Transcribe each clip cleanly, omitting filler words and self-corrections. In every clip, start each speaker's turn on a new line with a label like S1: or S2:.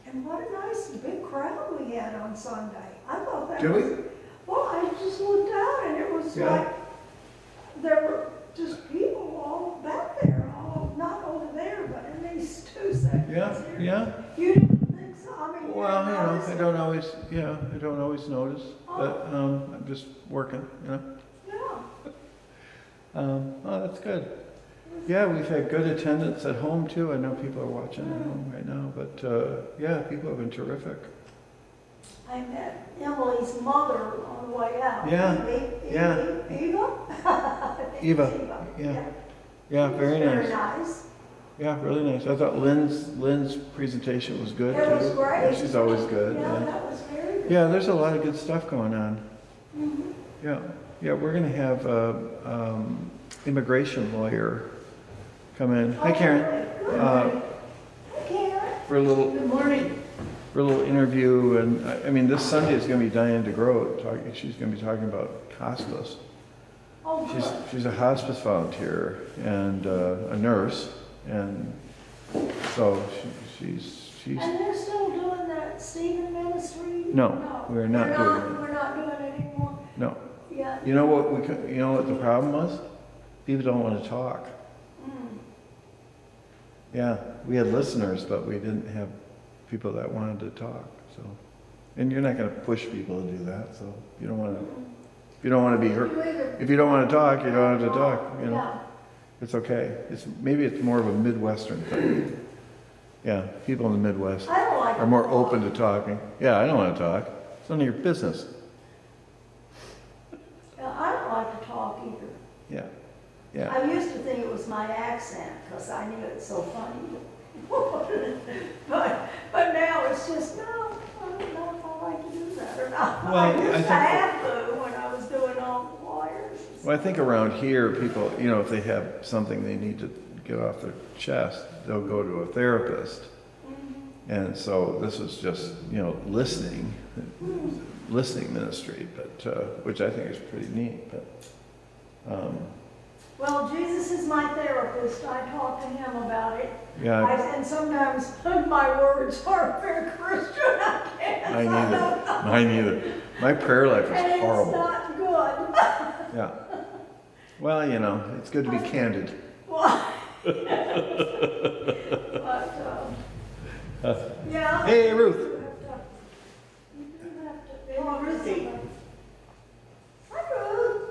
S1: And what a nice big crowd we had on Sunday. I thought that
S2: Did
S1: was,
S2: we?
S1: well, I just looked out and it was
S2: Yeah.
S1: like, there were just people all back there, all, not over there, but in these two sections
S2: Yeah,
S1: here.
S2: yeah.
S1: You didn't think so? I mean, you
S2: Well,
S1: didn't notice
S2: I
S1: it?
S2: don't always, I don't always notice, but I'm just working,
S1: Yeah.
S2: Oh, that's good. Yeah, we've had good attendance at home too. I know people are watching at home right now, but yeah, people have been terrific.
S1: I met Emily's mother on the way out.
S2: Yeah, yeah.
S1: Eva? I think it's
S2: Eva, yeah. Yeah,
S1: She was
S2: very
S1: Very
S2: nice.
S1: nice.
S2: Yeah, really nice. I thought Lynn's presentation was good too.
S1: It was great.
S2: Yeah, she's always good.
S1: Yeah,
S2: Yeah.
S1: that was very good.
S2: Yeah, there's a lot of good stuff going on.
S1: Mhm.
S2: Yeah, yeah, we're gonna have a immigration lawyer come in. Hi, Karen.
S1: Good
S2: Uh,
S1: morning. Hi, Karen.
S2: For a little
S1: Good morning.
S2: interview, and I mean, this Sunday is gonna be Diane DeGroat talking. She's gonna be talking about hospice.
S1: Oh, good.
S2: She's a hospice volunteer and a nurse, and so she's
S1: And they're still doing that Stephen ministry?
S2: No, we're not doing it.
S1: We're not doing it anymore?
S2: no.
S1: Yeah.
S2: You know what the problem was? People don't want to talk.
S1: Mm.
S2: Yeah, we had listeners, but we didn't have people that wanted to talk. So, and you're not going to push people to do that. So you don't want to. If you don't want to be hurt, if you don't want to talk, you don't have to talk. You know,
S1: Yeah.
S2: it's okay. Maybe it's more of a Midwestern thing. Yeah, people in the Midwest
S1: I don't like
S2: are more
S1: to talk.
S2: open to talking. Yeah, I don't want to talk. It's none of your business.
S1: Yeah, I don't like to talk either.
S2: Yeah, yeah.
S1: I used to think it was my accent because I knew it's so funny. but now it's just, no, I don't know if I like to do that or not.
S2: Well,
S1: I used
S2: I
S1: to
S2: think-
S1: have to when I was doing all the lawyers.
S2: Well, I think around here, people, if they have something they need to get off their chest, they'll go to a therapist.
S1: Mhm.
S2: And so this is just, listening ministry, but which I think is pretty neat. But
S1: Well, Jesus is my therapist. I talk to him about it.
S2: yeah,
S1: And sometimes my words aren't very Christian. I guess.
S2: I
S1: don't know.
S2: mine either. My prayer life
S1: And
S2: is
S1: it's
S2: horrible.
S1: not good.
S2: Yeah. Well, it's good to be candid.
S1: Why? But, yeah.
S2: Hey, Ruth.
S1: You do have to.
S3: Oh, Ruthie.
S1: Hi, Ruth.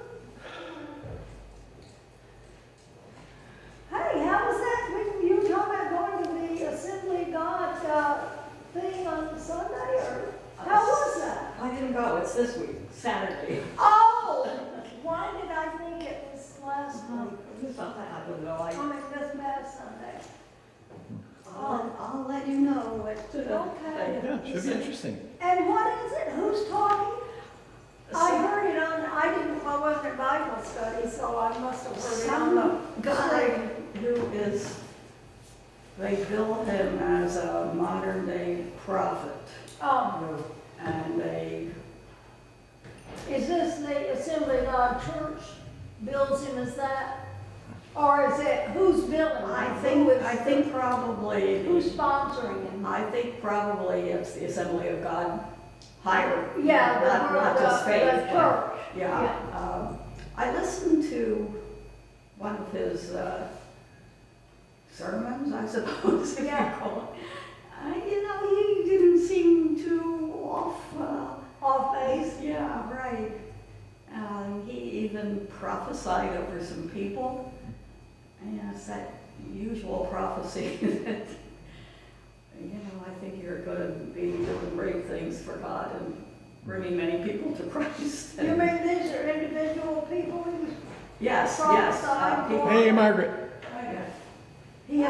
S1: Hey, how was that? When you were talking about going to the Assembly of God thing on Sunday, or how was that?
S3: I didn't go, it's this week, Saturday.
S1: Oh, why did I think it was last week?
S3: Something I don't know,
S1: I mean, this past Sunday.
S3: I'll let you know what.
S1: Okay.
S2: Yeah, should be interesting.
S1: And what is it? Who's talking? I heard it on, I wasn't at Bible study, so I must have heard it on
S3: Some
S1: the
S3: guy who is, they bill him as a modern day prophet.
S1: Oh,
S3: And they,
S1: is this the Assembly of God Church bills him as that? Or is it, who's billing him?
S3: I think probably,
S1: Who's sponsoring him?
S3: I think probably it's the Assembly of God higher.
S1: Yeah,
S3: Not just faith.
S1: the
S3: but-
S1: church.
S3: Yeah, I listened to one of his sermons, I suppose, if you
S1: Yeah.
S3: call it. He didn't seem too off.
S1: Off base.
S3: Yeah, right. He even prophesied over some people. And it's that usual prophecy that, I think you're going to be doing great things for God and bringing many people to Christ.
S1: You mean these are individual people? who-
S3: Yes,
S1: Prophesied
S3: people-
S1: for-
S2: Hey, Margaret.
S3: Yeah. He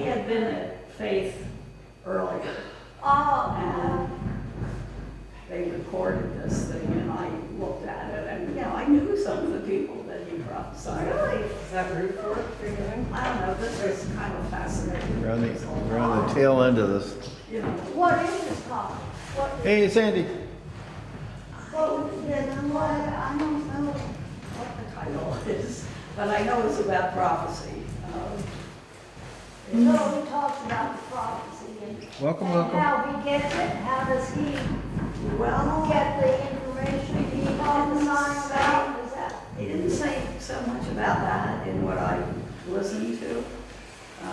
S3: had been at Faith earlier,
S1: Oh,
S3: they recorded this thing, and I looked at it, and, I knew some of the people that he prophesied.
S1: really?
S4: Is that root for it for you?
S3: I don't know, this is kind of fascinating.
S2: We're on the tail end of this.
S1: What is this called? What,
S2: Hey, Sandy.
S3: I don't know what the title is, but I know it's about prophecy.
S1: no, he talks about the prophecy and
S2: Welcome,
S1: And
S2: welcome.
S1: how he gets it, how does he
S3: Well,
S1: get the information he prophesies about, is that?
S3: he didn't say so much about that in what I listened to. I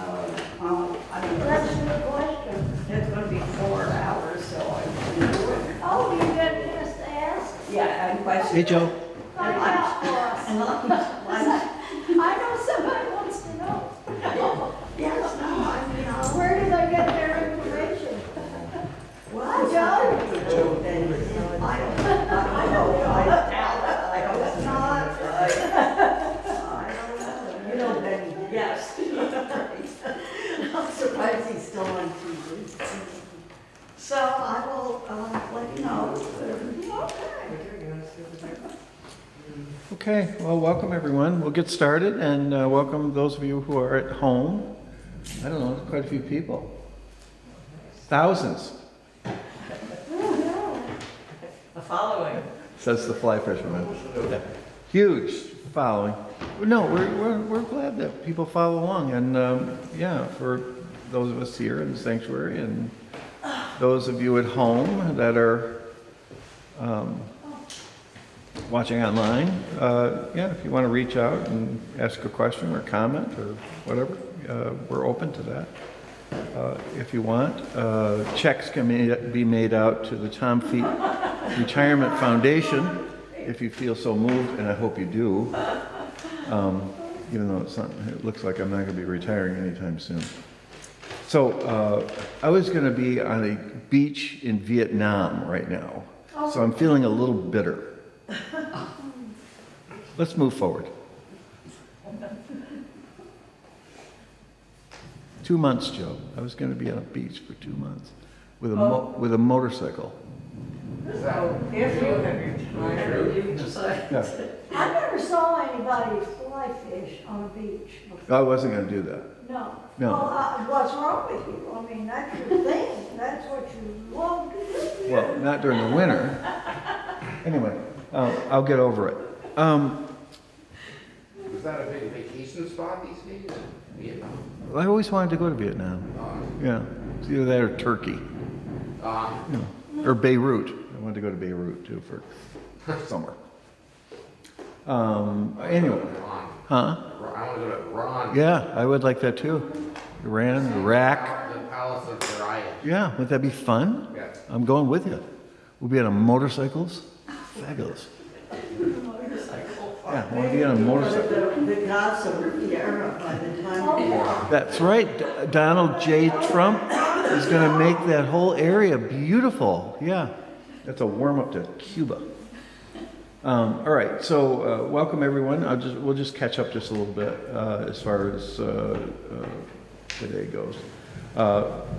S3: mean,
S1: That's a good question.
S3: it's going to be 4 hours, so I didn't do it.
S1: Oh, you got a chance to ask?
S3: Yeah, and questions.
S2: Hey, Joe.
S1: Find out for us.
S3: And lunch.
S1: I know somebody wants to know.
S3: Yes, no, I mean,
S1: Where do they get their information?
S3: well,
S1: Joe?
S3: I don't know. I doubt it. I hope it's not. I don't know.
S4: You know Benny.
S3: Yes.
S4: I'm surprised he's still on TV.
S3: So I will let you know.
S2: Okay, well, welcome everyone. We'll get started and welcome those of you who are at home. I don't know, quite a few people. Thousands,
S4: A following.
S2: says the fly fisherman. Yeah. Huge following. No, we're glad that people follow along, and yeah, for those of us here in the sanctuary and those of you at home that are watching online, yeah, if you want to reach out and ask a question or comment or whatever, we're open to that. If you want, checks can be made out to the Tom Feet Retirement Foundation if you feel so moved, and I hope you do. Even though it looks like I'm not going to be retiring anytime soon. So I was going to be on a beach in Vietnam right now, so I'm feeling a little bitter. Let's move forward. 2 months, Joe. I was going to be on a beach for 2 months with a motorcycle.
S4: So if you have retired,
S2: Yeah.
S1: I never saw anybody fly fish on a beach before.
S2: I wasn't going to do that.
S1: No.
S2: No.
S1: Well, what's wrong with you? I mean, that's your thing. That's what you love to do.
S2: Well, not during the winter. Anyway, I'll get over it.
S5: Is that a big vacation spot these days? Vietnam?
S2: I always wanted to go to Vietnam. Yeah, it's either that or Turkey, you know, or Beirut. I wanted to go to Beirut too for summer. Anyway, huh?
S5: I want to go to Iran.
S2: Yeah, I would like that too. Iran, Iraq.
S5: The Palace of Zariah.
S2: Yeah, would that be fun?
S5: Yeah.
S2: I'm going with you. We'll be on motorcycles. Fabulous. Yeah, I want to be on a motorcycle.
S4: the gods of Riviera by the time.
S2: That's right. Donald J. Trump is going to make that whole area beautiful. Yeah, that's a warm up to Cuba. All right, so welcome everyone. We'll just catch up just a little bit as far as today goes.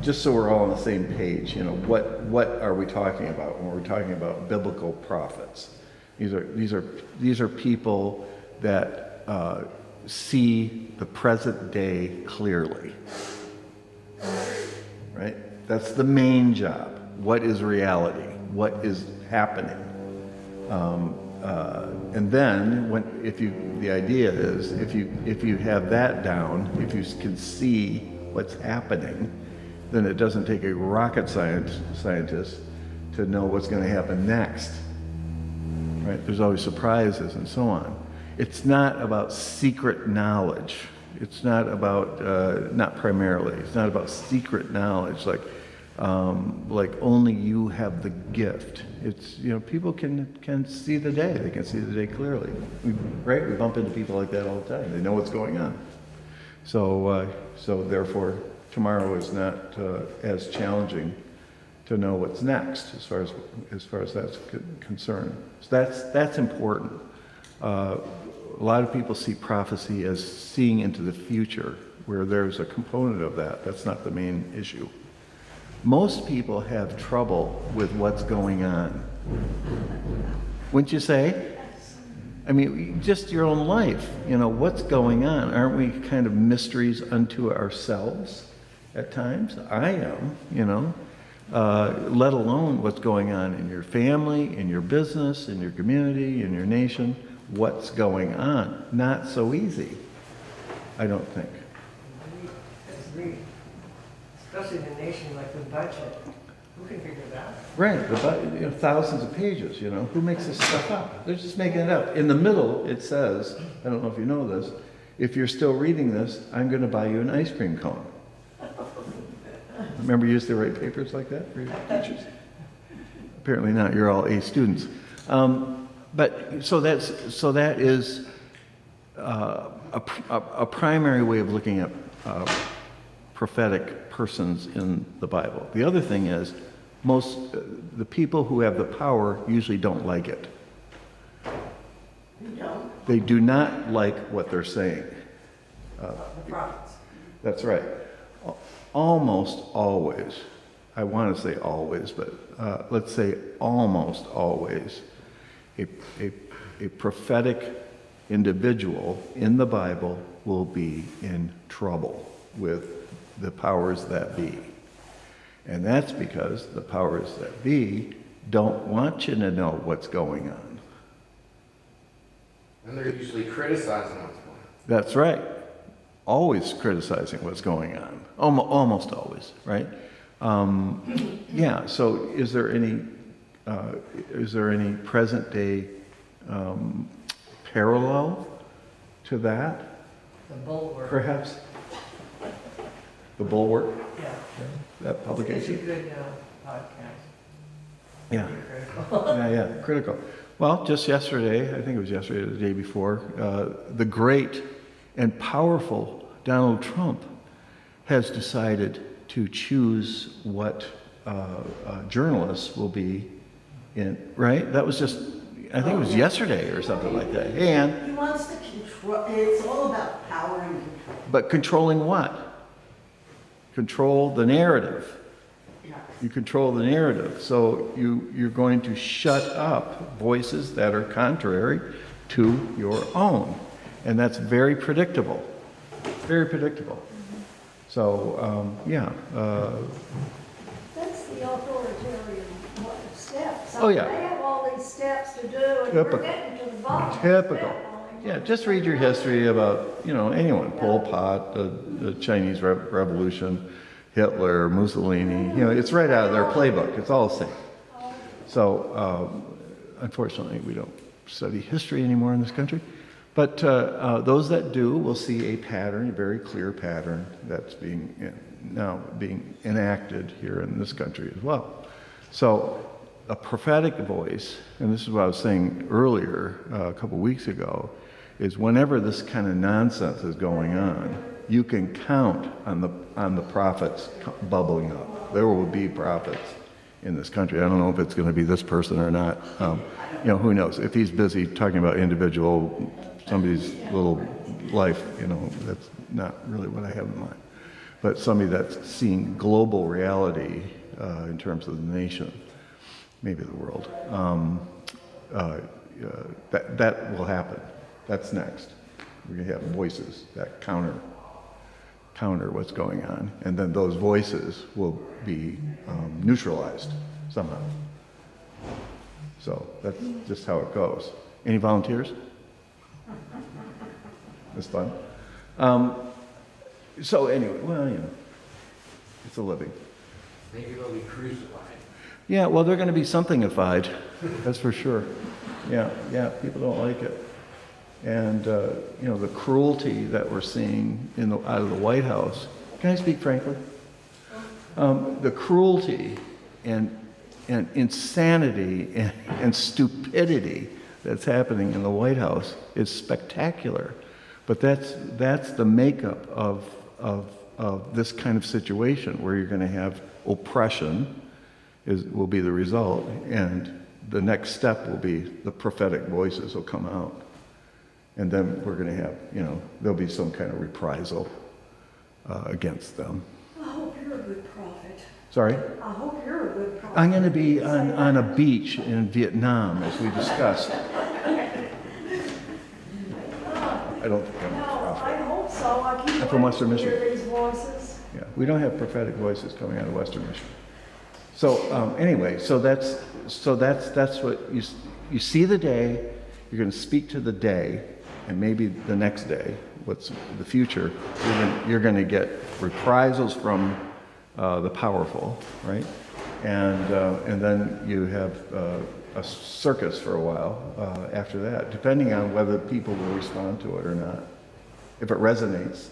S2: Just so we're all on the same page, you know, what are we talking about when we're talking about biblical prophets? These are people that see the present day clearly, right? That's the main job. What is reality? What is happening? And then, the idea is, if you have that down, if you can see what's happening, then it doesn't take a rocket scientist to know what's going to happen next. Right? There's always surprises and so on. It's not about secret knowledge. It's not about, not primarily, it's not about secret knowledge like only you have the gift. It's, you know, people can see the day. They can see the day clearly. We bump into people like that all the time. They know what's going on. So therefore, tomorrow is not as challenging to know what's next as far as that's concerned. So that's important. A lot of people see prophecy as seeing into the future, where there's a component of that. That's not the main issue. Most people have trouble with what's going on. Wouldn't you say? I mean, just your own life, you know, what's going on? Aren't we kind of mysteries unto ourselves at times? I am, you know, let alone what's going on in your family, in your business, in your community, in your nation. What's going on? Not so easy, I don't think.
S6: especially in a nation like the budget. Who can figure that out?
S2: Right, thousands of pages, who makes this stuff up? They're just making it up. In the middle, it says, I don't know if you know this, if you're still reading this, I'm going to buy you an ice cream cone. Remember you used to write papers like that for your teachers? Apparently not, you're all A students. But so that is a primary way of looking at prophetic persons in the Bible. The other thing is, the people who have the power usually don't like it.
S4: You don't?
S2: They do not like what they're saying.
S6: The prophets.
S2: That's right. Almost always, I want to say always, but let's say almost always, a prophetic individual in the Bible will be in trouble with the powers that be. And that's because the powers that be don't want you to know what's going on.
S5: And they're usually criticizing what's going on.
S2: That's right. Always criticizing what's going on. Almost always, right? Yeah, so is there any present day parallel to that,
S6: The bulwark.
S2: perhaps? The Bulwark,
S6: Yeah.
S2: that
S6: It's a
S2: publication?
S6: good podcast.
S2: Yeah.
S6: Critical.
S2: Yeah, critical. Well, just yesterday, I think it was yesterday or the day before, the great and powerful Donald Trump has decided to choose what journalists will be in, right? That was just, I think it was yesterday or something like that. And,
S4: He wants to control, it's all about power and control.
S2: but controlling what? Control the narrative.
S4: Yeah.
S2: You control the narrative. So you're going to shut up voices that are contrary to your own. And that's very predictable. Very predictable. So,
S1: That's the authoritarian steps.
S2: Oh, yeah.
S1: They have all these steps to do, and
S2: Typical.
S1: we're getting to the bottom. of
S2: Typical.
S1: step.
S2: Yeah, just read your history about, anyone, Pol Pot, the Chinese Revolution, Hitler, Mussolini, it's right out of their playbook. It's all the same. So, unfortunately, we don't study history anymore in this country. But those that do will see a pattern, a very clear pattern that's now being enacted here in this country as well. So a prophetic voice, and this is what I was saying earlier a couple weeks ago, is whenever this kind of nonsense is going on, you can count on the prophets bubbling up. There will be prophets in this country. I don't know if it's going to be this person or not. Who knows? If he's busy talking about somebody's little life, that's not really what I have in mind. But somebody that's seeing global reality in terms of the nation, maybe the world, that will happen. That's next. We're going to have voices that counter what's going on, and then those voices will be neutralized somehow. So that's just how it goes. Any volunteers? It's fun. So anyway, it's a living.
S5: Maybe they'll be crucified.
S2: Yeah, well, they're going to be something-ified, that's for sure. Yeah, people don't like it. And, the cruelty that we're seeing out of the White House. Can I speak frankly? The cruelty and insanity and stupidity that's happening in the White House is spectacular. But that's the makeup of this kind of situation where you're going to have oppression will be the result, and the next step will be the prophetic voices will come out. And then we're going to have, there'll be some kind of reprisal against them.
S3: I hope you're a good prophet.
S2: Sorry?
S3: I hope you're a good prophet.
S2: I'm going to be on a beach in Vietnam, as we discussed. I don't think I'm a
S1: No,
S2: prophet.
S1: I hope so. I keep
S2: I'm from Western
S1: waiting to
S2: Michigan.
S1: hear these voices.
S2: Yeah, we don't have prophetic voices coming out of Western Michigan. So anyway, that's what you see the day. You're going to speak to the day, and maybe the next day, what's the future? You're going to get reprisals from the powerful, right? And then you have a circus for a while after that, depending on whether people will respond to it or not. If it resonates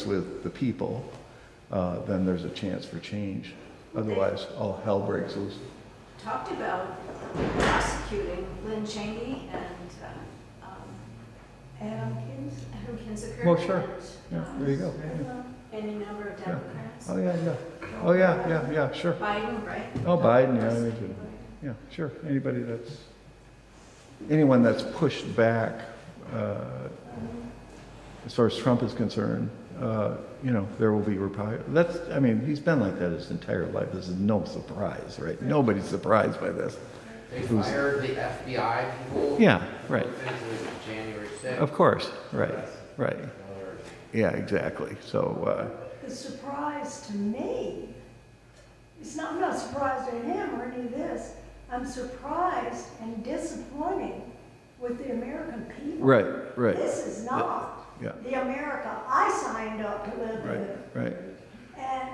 S2: with the people, then there's a chance for change. Otherwise, all hell breaks loose.
S7: Talked about prosecuting Lynn Cheney and
S1: Adam
S7: Kinzinger.
S2: Well, sure.
S7: and,
S2: Yeah, there you go.
S7: Any number of Democrats.
S2: Oh, yeah, sure.
S7: Biden, right?
S2: Oh, Biden, yeah, me too. Yeah, sure. Anyone that's pushed back, as far as Trump is concerned, there will be he's been like that his entire life. This is no surprise, right? Nobody's surprised by this.
S5: They fired the FBI people.
S2: Yeah, right.
S5: January 6th.
S2: Of course, right. Yeah, exactly. So,
S1: The surprise to me, I'm not surprised at him or any of this. I'm surprised and disappointed with the American people.
S2: right.
S1: This is not
S2: Yeah.
S1: the America I signed up to live in.
S2: Right.
S1: And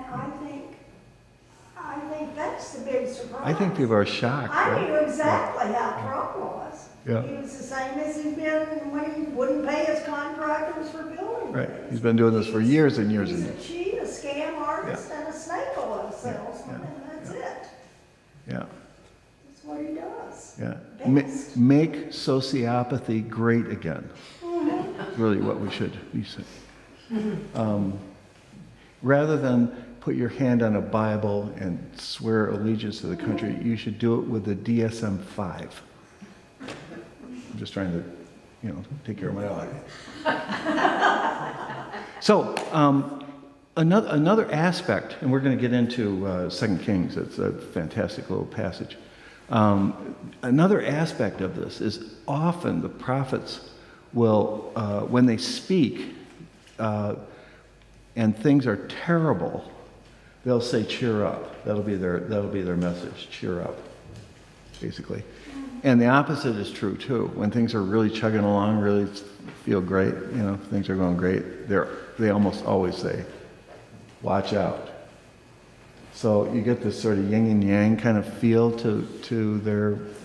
S1: I think that's the big surprise.
S2: I think people are shocked.
S1: I
S2: right?
S1: knew exactly how Trump was.
S2: Yeah.
S1: He was the same as he's been when he wouldn't pay his contractors for building
S2: Right.
S1: things.
S2: He's been doing this for years and years and
S1: He's
S2: years.
S1: a cheat, a scam artist, and a snake oil salesman,
S2: Yeah.
S1: and that's it.
S2: Yeah.
S1: That's what he does.
S2: Yeah.
S1: Best.
S2: Make sociopathy great again. Really what we should be saying. Rather than put your hand on a Bible and swear allegiance to the country, you should do it with the DSM-5. I'm just trying to, take care of my audience. So, another aspect, and we're going to get into 2 Kings. It's a fantastic little passage. Another aspect of this is often the prophets will, when they speak and things are terrible, they'll say, "Cheer up." That'll be their message. Cheer up, basically. And the opposite is true too. When things are really chugging along, really feel great, things are going great, they almost always say, "Watch out." So you get this sort of yin and yang kind of feel to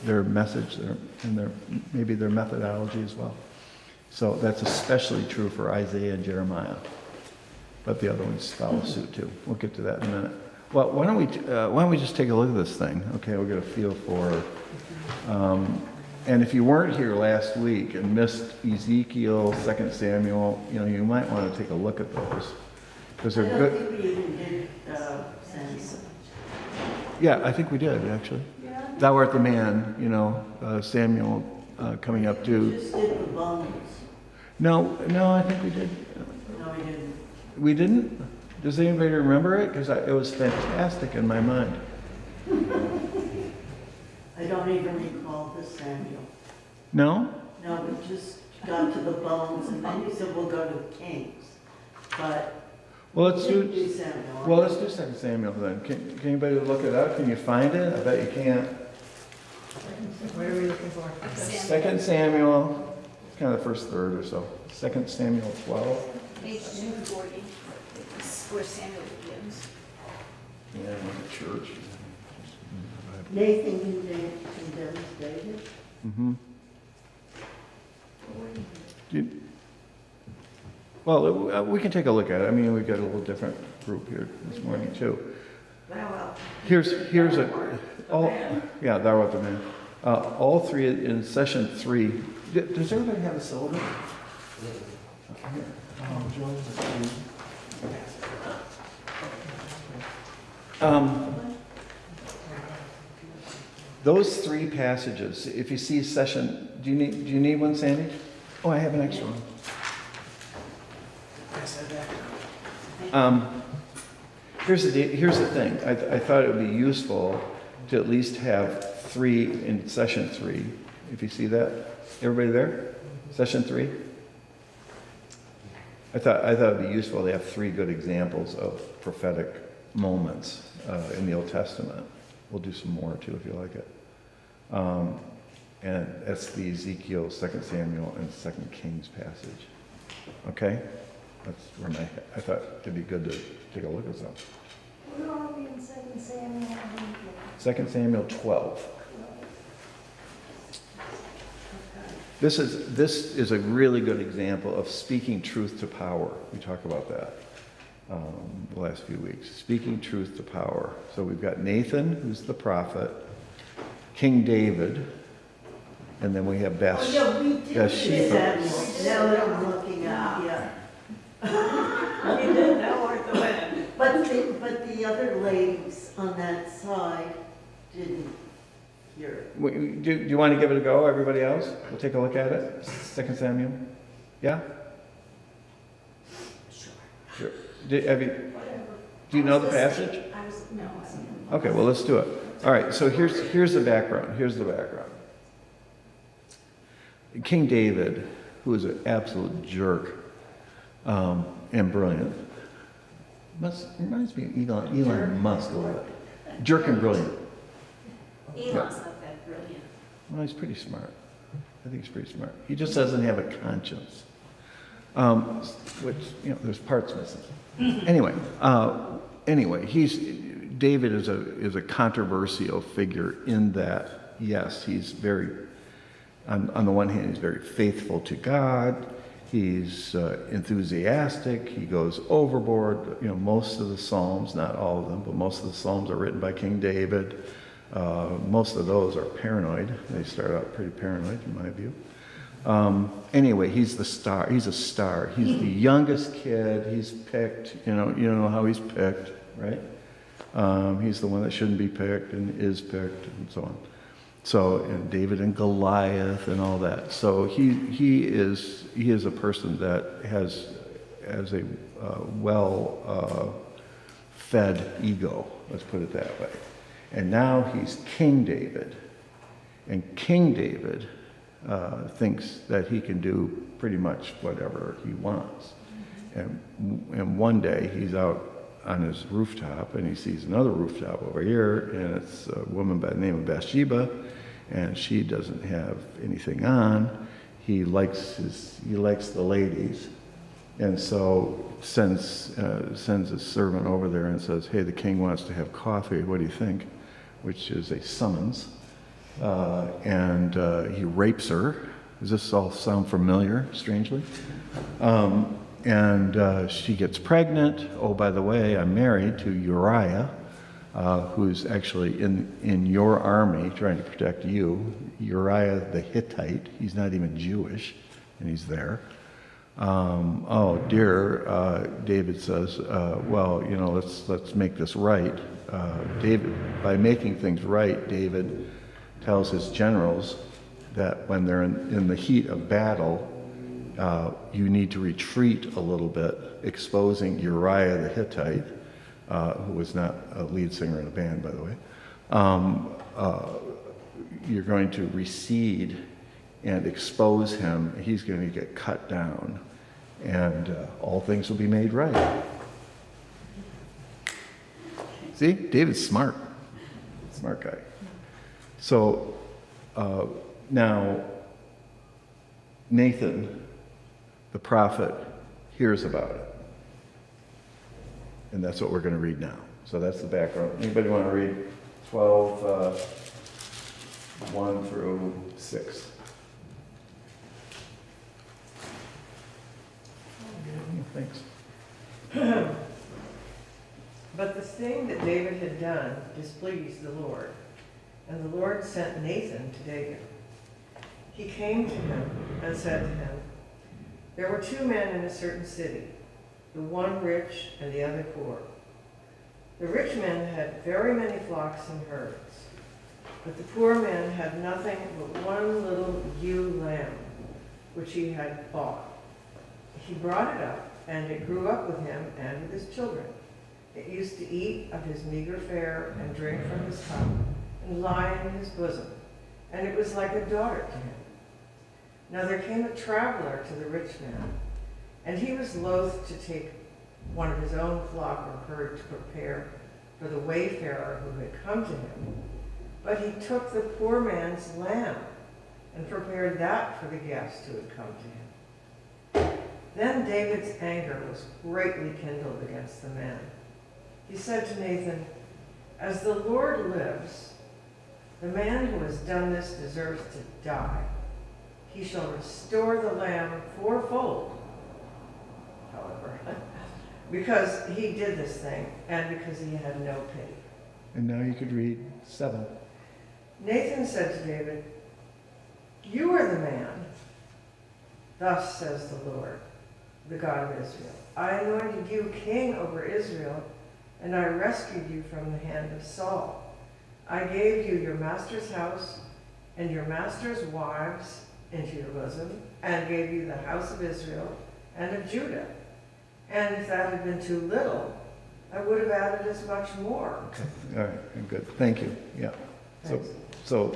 S2: their message and maybe their methodology as well. So that's especially true for Isaiah and Jeremiah. But the other ones follow suit too. We'll get to that in a minute. Well, why don't we just take a look at this thing? Okay, we'll get a feel for. And if you weren't here last week and missed Ezekiel, 2 Samuel, you might want to take a look at those because
S4: I
S2: they're
S4: don't
S2: good.
S4: think we even did, Samuel.
S2: Yeah, I think we did actually. Thou art the man, Samuel coming up
S4: We
S2: to.
S4: just did the bones.
S2: No, I think we did.
S4: No, we didn't.
S2: We didn't? Does anybody remember it? Because it was fantastic in my mind.
S4: I don't even recall the Samuel.
S2: No?
S4: No, we just got to the bones, and then you said we'll go to Kings. But
S2: Well, let's
S4: we didn't
S2: do.
S4: do Samuel.
S2: Well, let's do 2 Samuel then. Can anybody look it up? Can you find it? I bet you can't.
S6: What are we looking for?
S2: 2 Samuel, kind of the first third or so. 2 Samuel 12.
S7: Page 240, is where Samuel begins.
S2: Yeah, the church.
S4: Nathan condemns David.
S2: Mm-hmm. Well, we can take a look at it. I mean, we've got a little different group here this morning too.
S3: Well,
S2: Here's thou art the man. All three in session 3. Does everybody have a syllabus? Those 3 passages. If you see session, do you need one, Sandy? Oh, I have an extra one. Here's the thing. I thought it would be useful to at least have 3 in session 3. If you see that, everybody there? Session 3. I thought it'd be useful to have 3 good examples of prophetic moments in the Old Testament. We'll do some more too if you like it. And that's the Ezekiel, 2 Samuel, and 2 Kings passage. Okay? That's where I thought it'd be good to take a look at some.
S1: Where are we in 2 Samuel?
S2: 2 Samuel 12. This is a really good example of speaking truth to power. We talk about that the last few weeks. Speaking truth to power. So we've got Nathan, who's the prophet, King David, and then we have
S4: Oh, yeah, we did
S2: Bathsheba.
S4: Now that I'm looking at, yeah.
S3: We didn't know where to win.
S4: But the other ladies on that side didn't hear it.
S2: Do you want to give it a go, everybody else? We'll take a look at it. 2 Samuel. Yeah? Sure. Do you know the passage?
S7: I was, no, I don't.
S2: Okay, well, let's do it. All right, so here's the background. Here's the background. King David, who is an absolute jerk and brilliant, reminds me of Elon Musk a little bit. Jerk and brilliant.
S7: Elon's not that brilliant.
S2: Well, he's pretty smart. I think he's pretty smart. He just doesn't have a conscience, which, there's parts missing. Anyway, David is a controversial figure in that, yes, he's very, on the one hand, he's very faithful to God. He's enthusiastic. He goes overboard. Most of the Psalms, not all of them, but most of the Psalms are written by King David. Most of those are paranoid. They start out pretty paranoid, in my view. Anyway, he's the star. He's a star. He's the youngest kid. He's picked. You know how he's picked, right? He's the one that shouldn't be picked and is picked, and so on. So, and David and Goliath and all that. So he is a person that has a fed ego. Let's put it that way. And now he's King David, and King David thinks that he can do pretty much whatever he wants. And one day he's out on his rooftop and he sees another rooftop over here, and it's a woman by the name of Bathsheba, and she doesn't have anything on. He likes the ladies, and so sends his servant over there and says, "Hey, the king wants to have coffee. What do you think?" Which is a summons. And he rapes her. Does this all sound familiar, strangely? And she gets pregnant. Oh, by the way, I'm married to Uriah, who's actually in your army trying to protect you. Uriah the Hittite. He's not even Jewish, and he's there. Oh dear, David says, well, let's make this right. David, by making things right, David tells his generals that when they're in the heat of battle, you need to retreat a little bit, exposing Uriah the Hittite, who was not a lead singer in a band, by the way. You're going to recede and expose him. He's going to get cut down, and all things will be made right. See, David's smart guy. So now Nathan, the prophet, hears about it, and that's what we're going to read now. So that's the background. Anybody want to read 12, 1 through 6? Thanks.
S6: But the thing that David had done displeased the Lord, and the Lord sent Nathan to David. He came to him and said to him, "There were two men in a certain city, the one rich and the other poor. The rich man had very many flocks and herds, but the poor man had nothing but one little ewe lamb, which he had bought. He brought it up, and it grew up with him and with his children. It used to eat of his meager fare and drink from his cup and lie in his bosom, and it was like a daughter to him. Now there came a traveler to the rich man, and he was loath to take one of his own flock or herd to prepare for the wayfarer who had come to him. But he took the poor man's lamb and prepared that for the guest who had come to him. Then David's anger was greatly kindled against the man. He said to Nathan, "As the Lord lives, the man who has done this deserves to die. He shall restore the lamb fourfold, however, because he did this thing and because he had no pity."
S2: And now you could read 7.
S6: Nathan said to David, "You are the man. Thus says the Lord, the God of Israel. I anointed you king over Israel, and I rescued you from the hand of Saul. I gave you your master's house and your master's wives into your bosom, and gave you the house of Israel and of Judah. And if that had been too little, I would have added as much more."
S2: Okay, all right, good, thank you, yeah.
S6: Thanks.
S2: So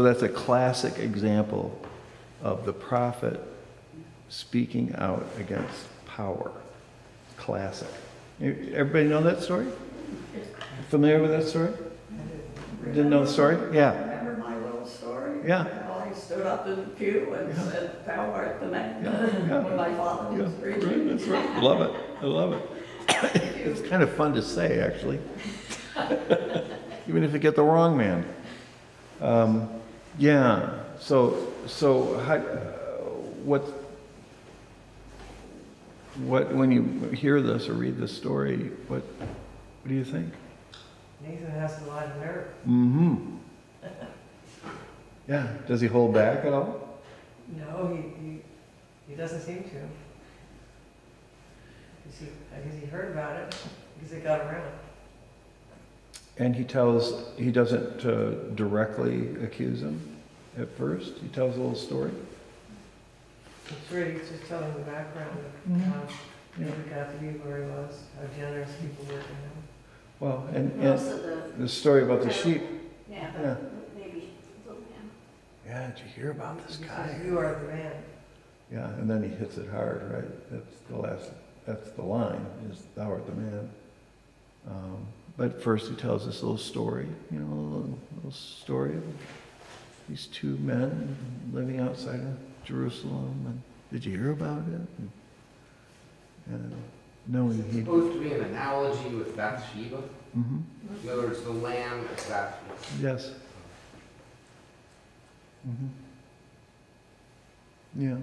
S2: that's a classic example of the prophet speaking out against power. Classic. Everybody know that story? Familiar with that story? Didn't know the story? Yeah.
S3: Remember my little story?
S2: Yeah.
S3: How I stood up in the pew and
S2: Yeah.
S3: said, "Thou art the man,"
S2: Yeah.
S3: when my father was
S2: Yeah,
S3: preaching.
S2: right, that's right. Love it. I love it. It's kind of fun to say, actually. Even if you get the wrong man. Yeah. So how, what, when you hear this or read this story, what do you think?
S6: Nathan has a lot of nerve.
S2: Mm-hmm. Yeah. Does he hold back at all?
S6: No, he doesn't seem to. I guess he heard about it, because it got around.
S2: And he doesn't directly accuse him at first. He tells a little story.
S6: It's really just telling the background of
S2: Mhm.
S6: how David got to be where he was, how generous people were to him.
S2: Well, and
S7: Also
S2: the story about the sheep.
S7: yeah,
S2: Yeah.
S7: maybe little man.
S2: Yeah, did you hear about this
S6: He
S2: guy?
S6: says, "You are the man."
S2: Yeah, and then he hits it hard, right? That's the line, is "Thou art the man." But first he tells this little story, a little story of these two men living outside of Jerusalem. And did you hear about it? And knowing
S5: It's
S2: he...
S5: supposed to be an analogy with Bathsheba.
S2: Mm-hmm.
S5: In other words, the lamb is Bathsheba.
S2: Yes. Mm-hmm. Yeah.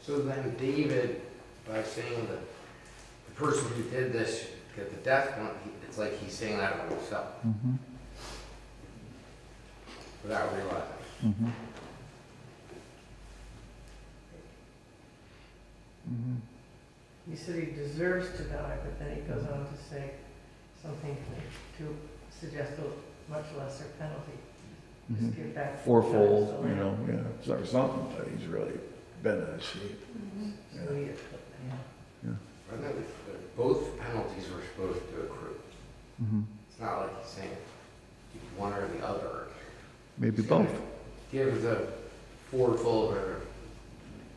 S5: So then David, by saying that the person who did this should get the death penalty, it's like he's saying that about himself
S2: Mm-hmm.
S5: without realizing.
S2: Mm-hmm. Mm-hmm.
S6: He said he deserves to die, but then he goes on to say something to suggest a much lesser penalty. Just give back
S2: Fourfold,
S6: the lamb.
S2: yeah, or something, but he's really been in shape.
S6: So he-
S5: I think both penalties were supposed to accrue.
S2: Mm-hmm.
S5: It's not like he's saying one or the other.
S2: Maybe
S5: He's gonna
S2: both.
S5: Give the fourfold or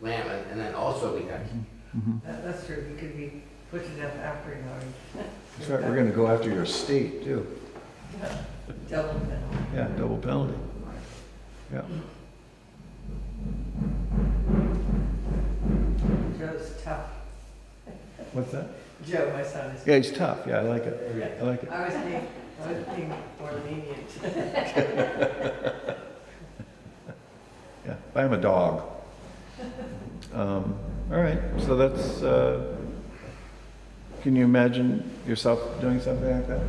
S5: lamb, and then also we have
S2: Mm-hmm.
S6: That's true, he could be put to death after he died.
S2: That's right, we're gonna go after your estate too.
S6: Double penalty.
S2: Yeah, double penalty. Yeah.
S6: Joe's tough.
S2: What's that?
S6: Joe, my son, is.
S2: Yeah, he's tough. Yeah, I like it. I like it.
S6: I was being more lenient.
S2: Yeah, buy him a dog. All right, so that's, can you imagine yourself doing something like that?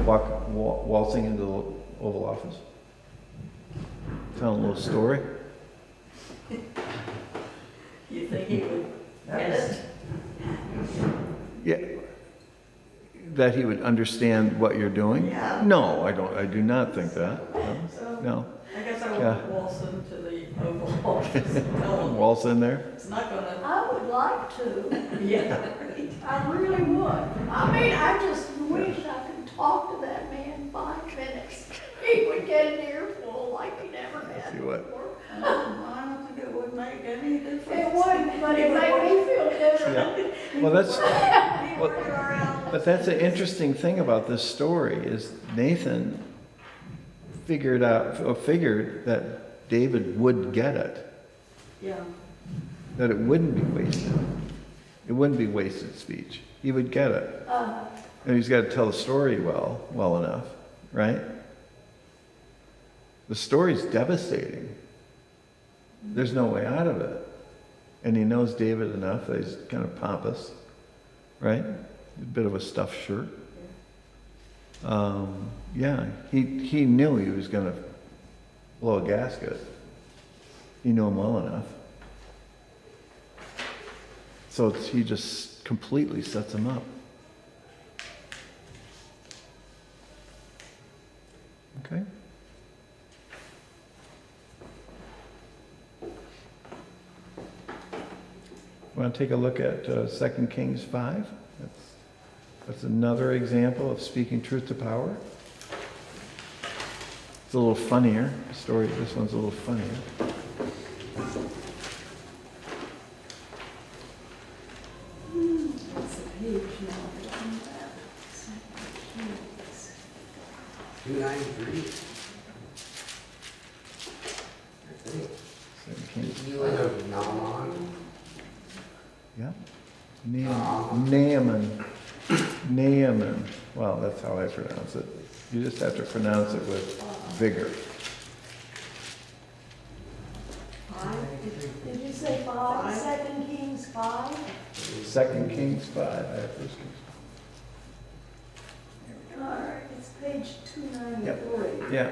S2: Waltzing into the Oval Office? Telling a little story?
S3: You think he would
S6: That
S3: get
S6: was-
S3: it?
S2: Yeah. That he would understand what you're doing?
S3: Yeah.
S2: No, I do not think that.
S3: So,
S2: No.
S3: I guess I
S2: Yeah.
S3: won't waltz into the Oval Office and tell him
S2: Waltz in there?
S3: it's not gonna,
S1: I would like to.
S3: yeah, right.
S1: I really would. I mean, I just wish I could talk to that man 5 minutes. He would get an earful like he never had
S2: See what?
S1: before.
S3: I don't think it would make any difference.
S1: It wouldn't, but it made me feel different.
S2: Yeah. Well, but that's an interesting thing about this story is Nathan figured that David would get it,
S3: Yeah.
S2: that it wouldn't be wasted. It wouldn't be wasted speech. He would get it. And he's got to tell the story well enough, right? The story's devastating. There's no way out of it. And he knows David enough that he's kind of pompous, right? A bit of a stuffed shirt. Yeah, he knew he was going to blow a gasket. He knew him well enough. So he just completely sets him up. Okay? Want to take a look at 2 Kings 5? That's another example of speaking truth to power. It's a little funnier. Story. This one's a little funnier.
S1: What's the page now?
S5: 293. I think.
S2: 2 Kings.
S5: Healing of Naaman.
S2: Yeah. Naaman. Well, that's how I pronounce it. You just have to pronounce it with vigor.
S1: 5? Did you say 5? 2 Kings 5?
S2: 2 Kings 5. I have 1 Kings.
S1: All right, it's page 293.
S2: Yeah.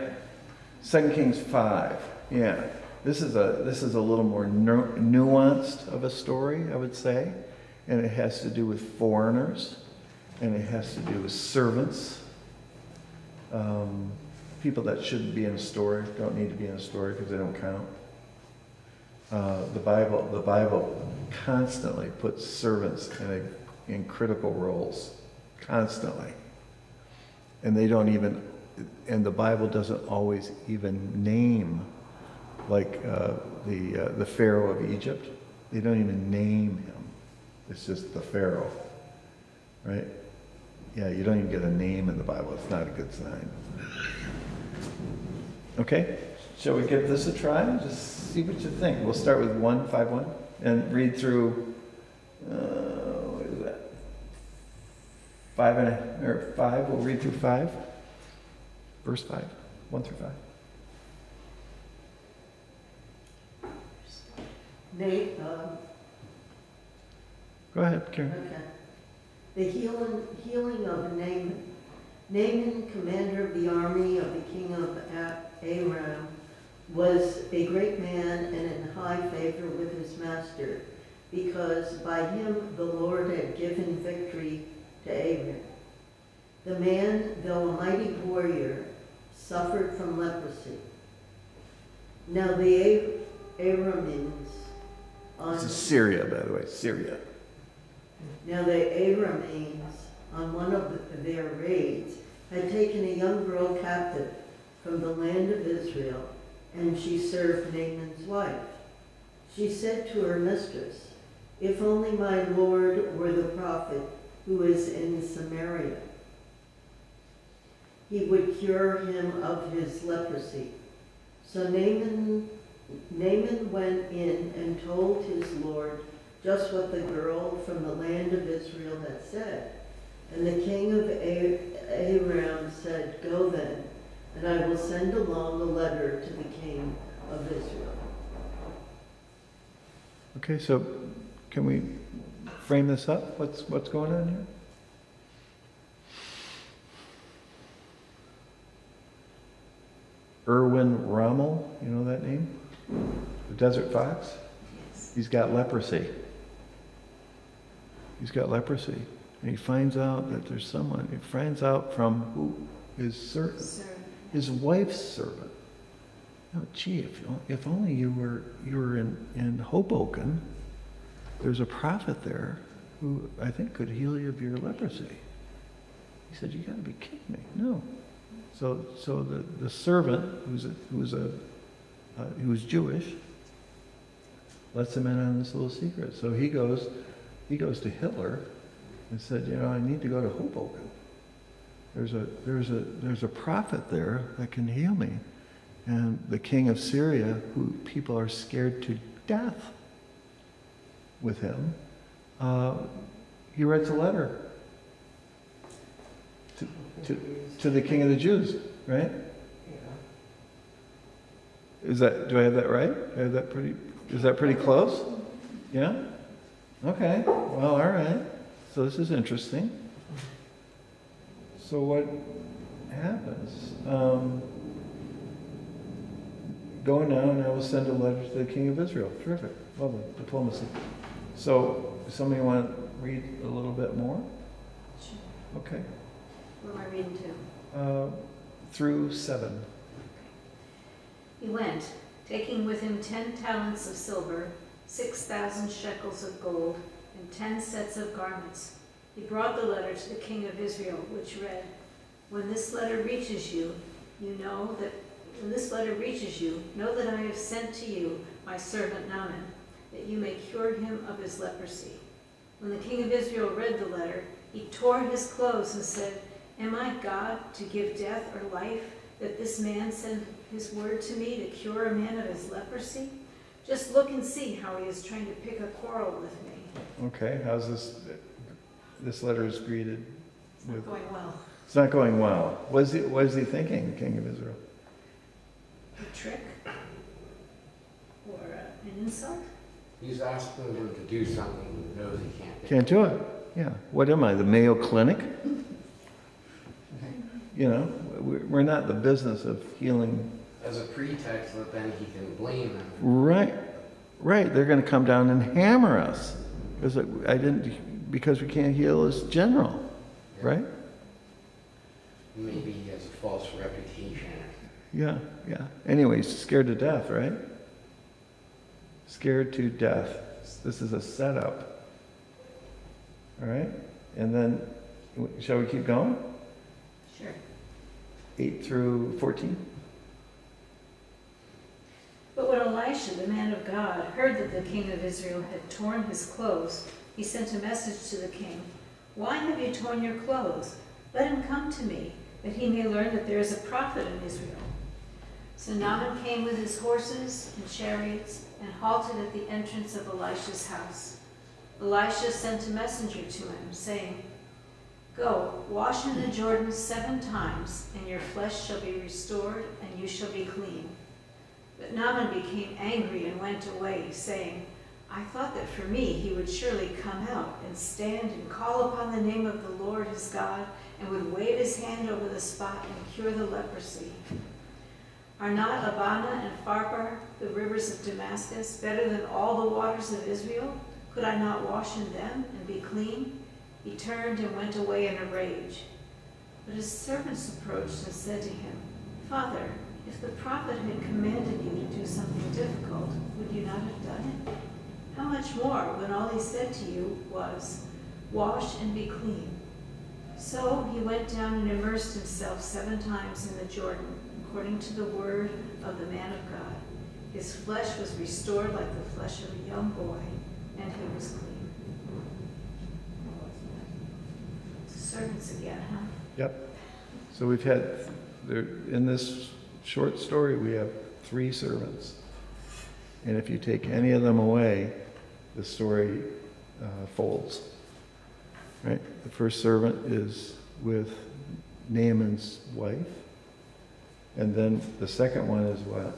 S2: 2 Kings 5. Yeah. This is a little more nuanced of a story, I would say. And it has to do with foreigners. And it has to do with servants. People that shouldn't be in a story, don't need to be in a story because they don't count. The Bible constantly puts servants in critical roles. Constantly. And and the Bible doesn't always even name, like the Pharaoh of Egypt. They don't even name him. It's just the Pharaoh, right? Yeah, you don't even get a name in the Bible. It's not a good sign. Okay, shall we give this a try? Just see what you think. We'll start with 1:5:1 and read through. What is that? 5. We'll read through 5. Verse 5, 1 through 5.
S4: Nate,
S2: Go ahead, Karen.
S4: okay. The healing of Naaman. Naaman, commander of the army of the king of Aram, was a great man and in high favor with his master, because by him the Lord had given victory to Aram. The man, though a mighty warrior, suffered from leprosy. Now the Arameans
S2: This is Syria, by the way, Syria.
S4: Now the Arameans, on one of their raids, had taken a young girl captive from the land of Israel, and she served Naaman's wife. She said to her mistress, "If only my lord were the prophet who is in Samaria, he would cure him of his leprosy." So Naaman went in and told his lord just what the girl from the land of Israel had said. And the king of Aram said, "Go then, and I will send along a letter to the king of Israel."
S2: Okay, so can we frame this up? What's going on here? Erwin Rommel, you know that name? The Desert Fox? He's got leprosy. He's got leprosy. And he finds out that there's someone, he finds out from who? His wife's servant. Oh, gee, if only you were in Hoboken, there's a prophet there who I think could heal you of your leprosy. He said, "You got to be kidding me." No. So the servant, who was Jewish, lets him in on this little secret. So he goes to Hitler and said, "I need to go to Hoboken." there's a prophet there that can heal me. And the king of Syria, who people are scared to death with him, he writes a letter to the king of the Jews, right? Do I have that right? Is that pretty close? Yeah? Okay. Well, all right. So this is interesting. So what happens? Go now and I will send a letter to the king of Israel. Terrific. Lovely. Diplomacy. So, somebody want to read a little bit more?
S7: Sure.
S2: Okay.
S7: What am I reading to?
S2: Through 7.
S7: He went, taking with him 10 talents of silver, 6,000 shekels of gold, and 10 sets of garments. He brought the letter to the king of Israel, which read, When this letter reaches you, know that I have sent to you my servant Naaman, that you may cure him of his leprosy. When the king of Israel read the letter, he tore his clothes and said, Am I God to give death or life, that this man sent his word to me to cure a man of his leprosy? Just look and see how he is trying to pick a quarrel with me.
S2: Okay, how's this letter is greeted?
S7: It's not going well.
S2: It's not going well. What is he thinking, the king of Israel?
S7: A trick? Or an insult?
S5: He's asking him to do something he knows he can't do.
S2: Can't do it. Yeah. What am I, the Mayo Clinic? You know, we're not in the business of healing.
S5: As a pretext that then he can blame him.
S2: Right. Right. They're going to come down and hammer us because we can't heal as general.
S5: Yeah.
S2: Right?
S5: Maybe he has a false reputation.
S2: Yeah. Yeah. Anyways, scared to death, right? Scared to death. This is a setup. All right? And then, shall we keep going?
S7: Sure.
S2: 8 through 14?
S7: But when Elisha, the man of God, heard that the king of Israel had torn his clothes, he sent a message to the king, Why have you torn your clothes? Let him come to me, that he may learn that there is a prophet in Israel. So Naaman came with his horses and chariots and halted at the entrance of Elisha's house. Elisha sent a messenger to him, saying, Go, wash in the Jordan 7 times, and your flesh shall be restored, and you shall be clean. But Naaman became angry and went away, saying, I thought that for me he would surely come out and stand and call upon the name of the Lord his God, and would wave his hand over the spot and cure the leprosy. Are not Abana and Pharpar, the rivers of Damascus, better than all the waters of Israel? Could I not wash in them and be clean? He turned and went away in a rage. But his servants approached and said to him, Father, if the prophet had commanded you to do something difficult, would you not have done it? How much more when all he said to you was, Wash and be clean? So he went down and immersed himself 7 times in the Jordan, according to the word of the man of God. His flesh was restored like the flesh of a young boy, and he was clean. Servants again, huh?
S2: Yep. So we've had, in this short story, we have 3 servants. And if you take any of them away, the story folds. Right? The first servant is with Naaman's wife. And then the second one is what?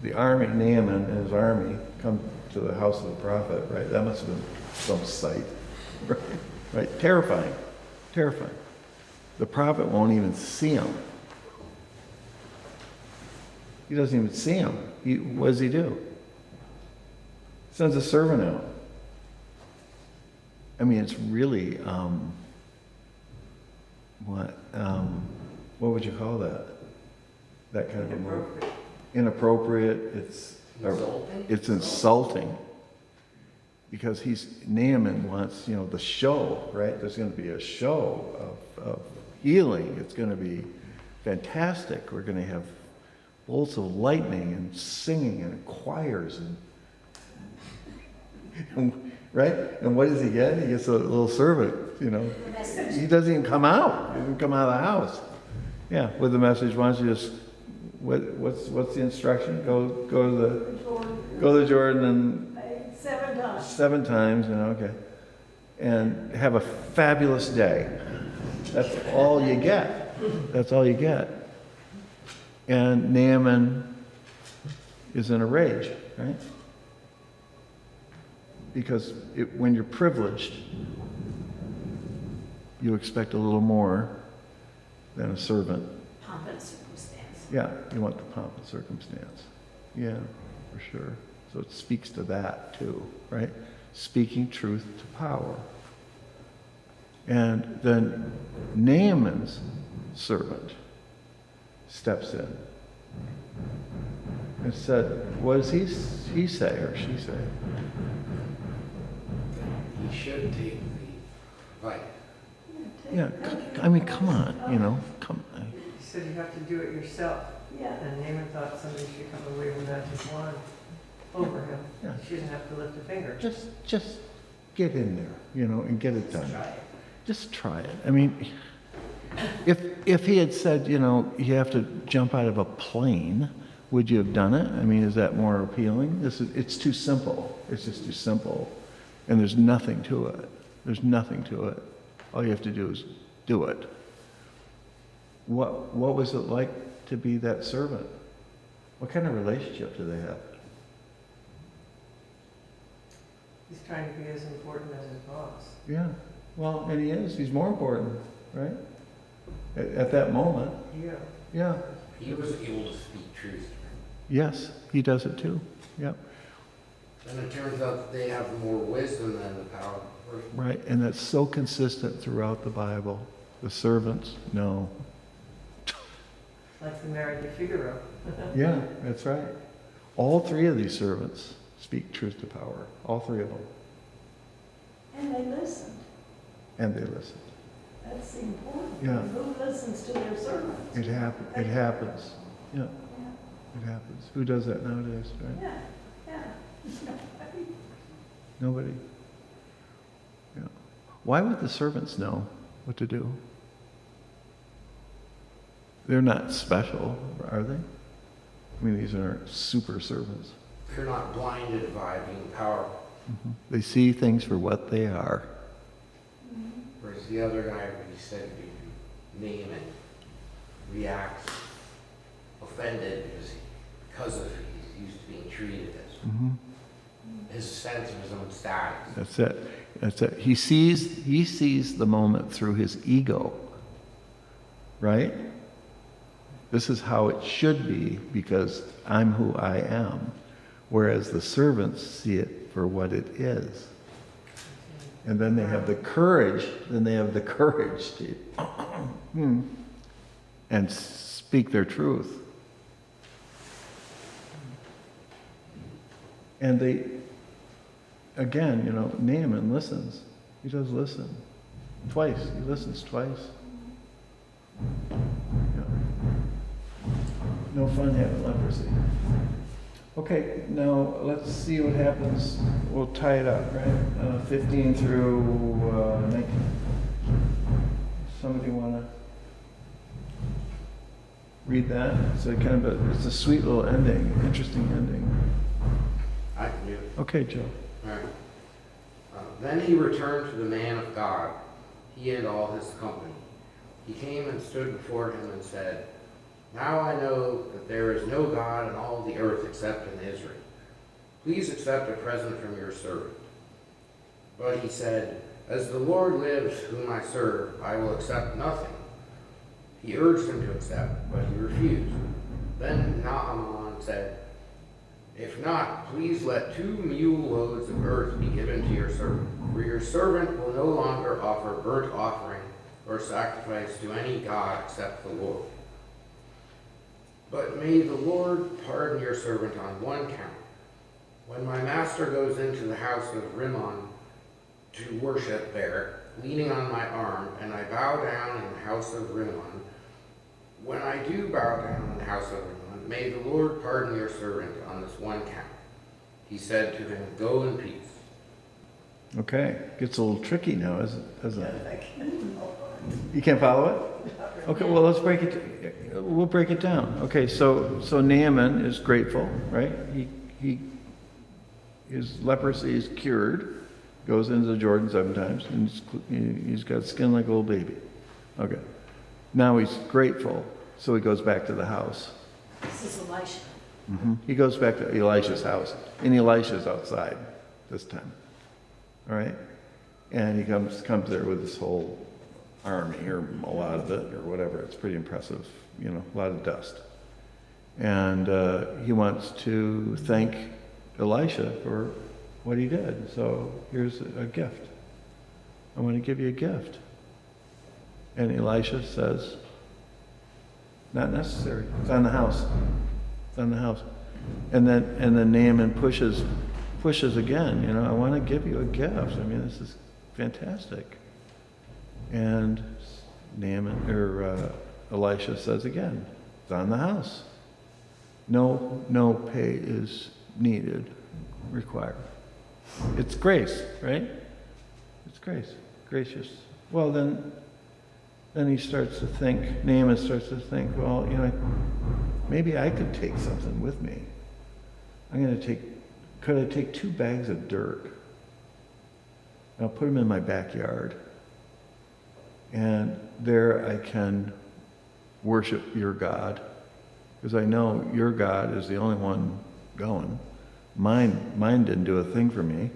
S2: The army, Naaman and his army, come to the house of the prophet, right? That must have been some sight. Right? Terrifying. Terrifying. The prophet won't even see him. He doesn't even see him. What does he do? Sends a servant out. I mean, it's really, what would you call that? That kind of a move. Inappropriate. It's
S5: Insulting?
S2: It's insulting. Because Naaman wants, the show, right? There's going to be a show of healing. It's going to be fantastic. We're going to have bolts of lightning and singing and choirs. Right? And what does he get? He gets a little servant, you know.
S7: The message.
S2: He doesn't even come out. He doesn't come out of the house. Yeah, with the message, why don't you just, what's the instruction? Go to the Jordan and
S1: 7 times.
S2: 7 times, you know, okay. And have a fabulous day. That's all you get. That's all you get. And Naaman is in a rage, right? Because when you're privileged, you expect a little more than a servant.
S7: Pomp and circumstance.
S2: Yeah, you want the pomp and circumstance. Yeah, for sure. So it speaks to that too, right? Speaking truth to power. And then Naaman's servant steps in and said, what does he say or she say?
S5: He should take the fight.
S2: Yeah, I mean, come on, you know, come on.
S6: He said you have to do it yourself.
S1: Yeah.
S6: And Naaman thought somebody should come away with that just wand over him.
S2: Yeah.
S6: She didn't have to lift a finger.
S2: Just get in there, you know, and get it done.
S6: Try it.
S2: Just try it. I mean, if he had said, you know, you have to jump out of a plane, would you have done it? I mean, is that more appealing? It's too simple. It's just too simple. And there's nothing to it. There's nothing to it. All you have to do is do it. What was it like to be that servant? What kind of relationship do they have?
S6: He's trying to be as important as his boss.
S2: Yeah. Well, and he is. He's more important, right? At that moment.
S6: Yeah.
S2: Yeah.
S5: He was able to speak truth.
S2: Yes, he does it too. Yep.
S5: And it turns out that they have more wisdom than the power.
S2: Right. And that's so consistent throughout the Bible. The servants, no.
S6: Like the Married to Figaro.
S2: Yeah, that's right. All 3 of these servants speak truth to power. All 3 of them.
S1: And they listened.
S2: And they listen.
S1: That's the important.
S2: Yeah.
S1: Who listens to their servants?
S2: It happens. It happens. Yeah,
S1: Yeah.
S2: it happens. Who does that nowadays, right?
S1: Yeah, yeah.
S2: Nobody. Yeah. Why would the servants know what to do? They're not special, are they? I mean, these aren't super servants.
S5: They're not blinded by being powerful.
S2: They see things for what they are.
S5: Whereas the other guy, he said, name and reacts offended because of he's used to being treated as his sense of his own status.
S2: That's it. That's it. He sees the moment through his ego. Right? This is how it should be because I'm who I am. Whereas the servants see it for what it is. And then they have the courage, to and speak their truth. And they, again, you know, Naaman listens. He does listen. Twice. He listens twice. Yeah. No fun having leprosy. Okay, now let's see what happens. We'll tie it up, right? 15 through 19. Somebody want to read that? It's a kind of it's a sweet little ending, interesting ending.
S5: I can do it.
S2: Okay, Joe.
S5: All right. Then he returned to the man of God, he and all his company. He came and stood before him and said, now I know that there is no God in all the earth except in Israel. Please accept a present from your servant. But he said, as the Lord lives whom I serve, I will accept nothing. He urged him to accept, but he refused. Then Naaman said, if not, please let 2 mule loads of earth be given to your servant, for your servant will no longer offer burnt offering or sacrifice to any god except the Lord. But may the Lord pardon your servant on one count. When my master goes into the house of Rimmon to worship there, leaning on my arm, and I bow down in the house of Rimmon, when I do bow down in the house of Rimmon, may the Lord pardon your servant on this one count. He said to him, go in peace.
S2: Okay, gets a little tricky now, doesn't it?
S6: I can't follow
S2: You can't follow it?
S6: it. Not really.
S2: Okay, well, let's break it, we'll break it down. Okay, so Naaman is grateful, right? His leprosy is cured, goes into the Jordan 7 times, and he's got skin like a little baby. Okay, now he's grateful, so he goes back to the house.
S7: This is Elisha.
S2: He goes back to Elisha's house, and Elisha's outside this time. All right? And he comes there with this whole army, or a lot of it, or whatever. It's pretty impressive, a lot of dust. And he wants to thank Elisha for what he did. So here's a gift. I want to give you a gift. And Elisha says, not necessary. It's on the house. It's on the house. And then Naaman pushes again, I want to give you a gift. I mean, this is fantastic. And Elisha says again, it's on the house. No pay is needed, required. It's grace, right? It's grace, gracious. Well, then he starts to think, Naaman starts to think, well, maybe I could take something with me. Could I take 2 bags of dirt? And I'll put them in my backyard. And there I can worship your God. Because I know your God is the only one going. Mine didn't do a thing for me.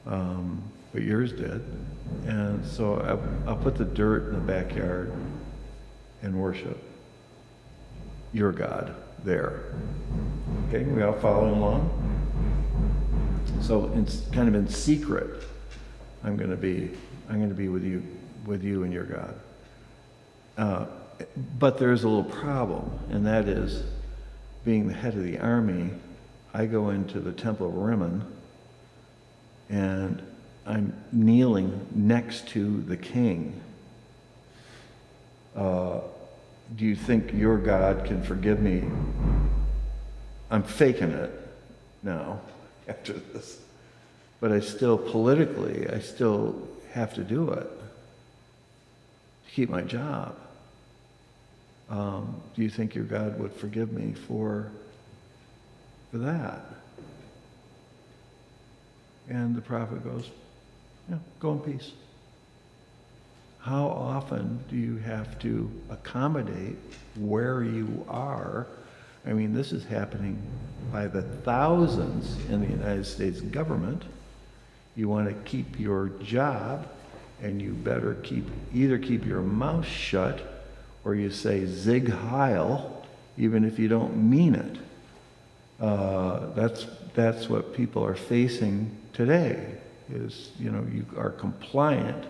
S2: But yours did. And so I'll put the dirt in the backyard and worship your God there. Okay, we all following along? So it's kind of in secret, I'm going to be with you and your God. But there's a little problem, and that is, being the head of the army, I go into the temple of Rimmon, and I'm kneeling next to the king. Do you think your God can forgive me? I'm faking it now after this. But I still have to do it to keep my job. Do you think your God would forgive me for that? And the prophet goes, go in peace. How often do you have to accommodate where you are? I mean, this is happening by the thousands in the United States government. You want to keep your job, and you better either keep your mouth shut, or you say Zig Heil, even if you don't mean it. That's what people are facing today. Is you are compliant.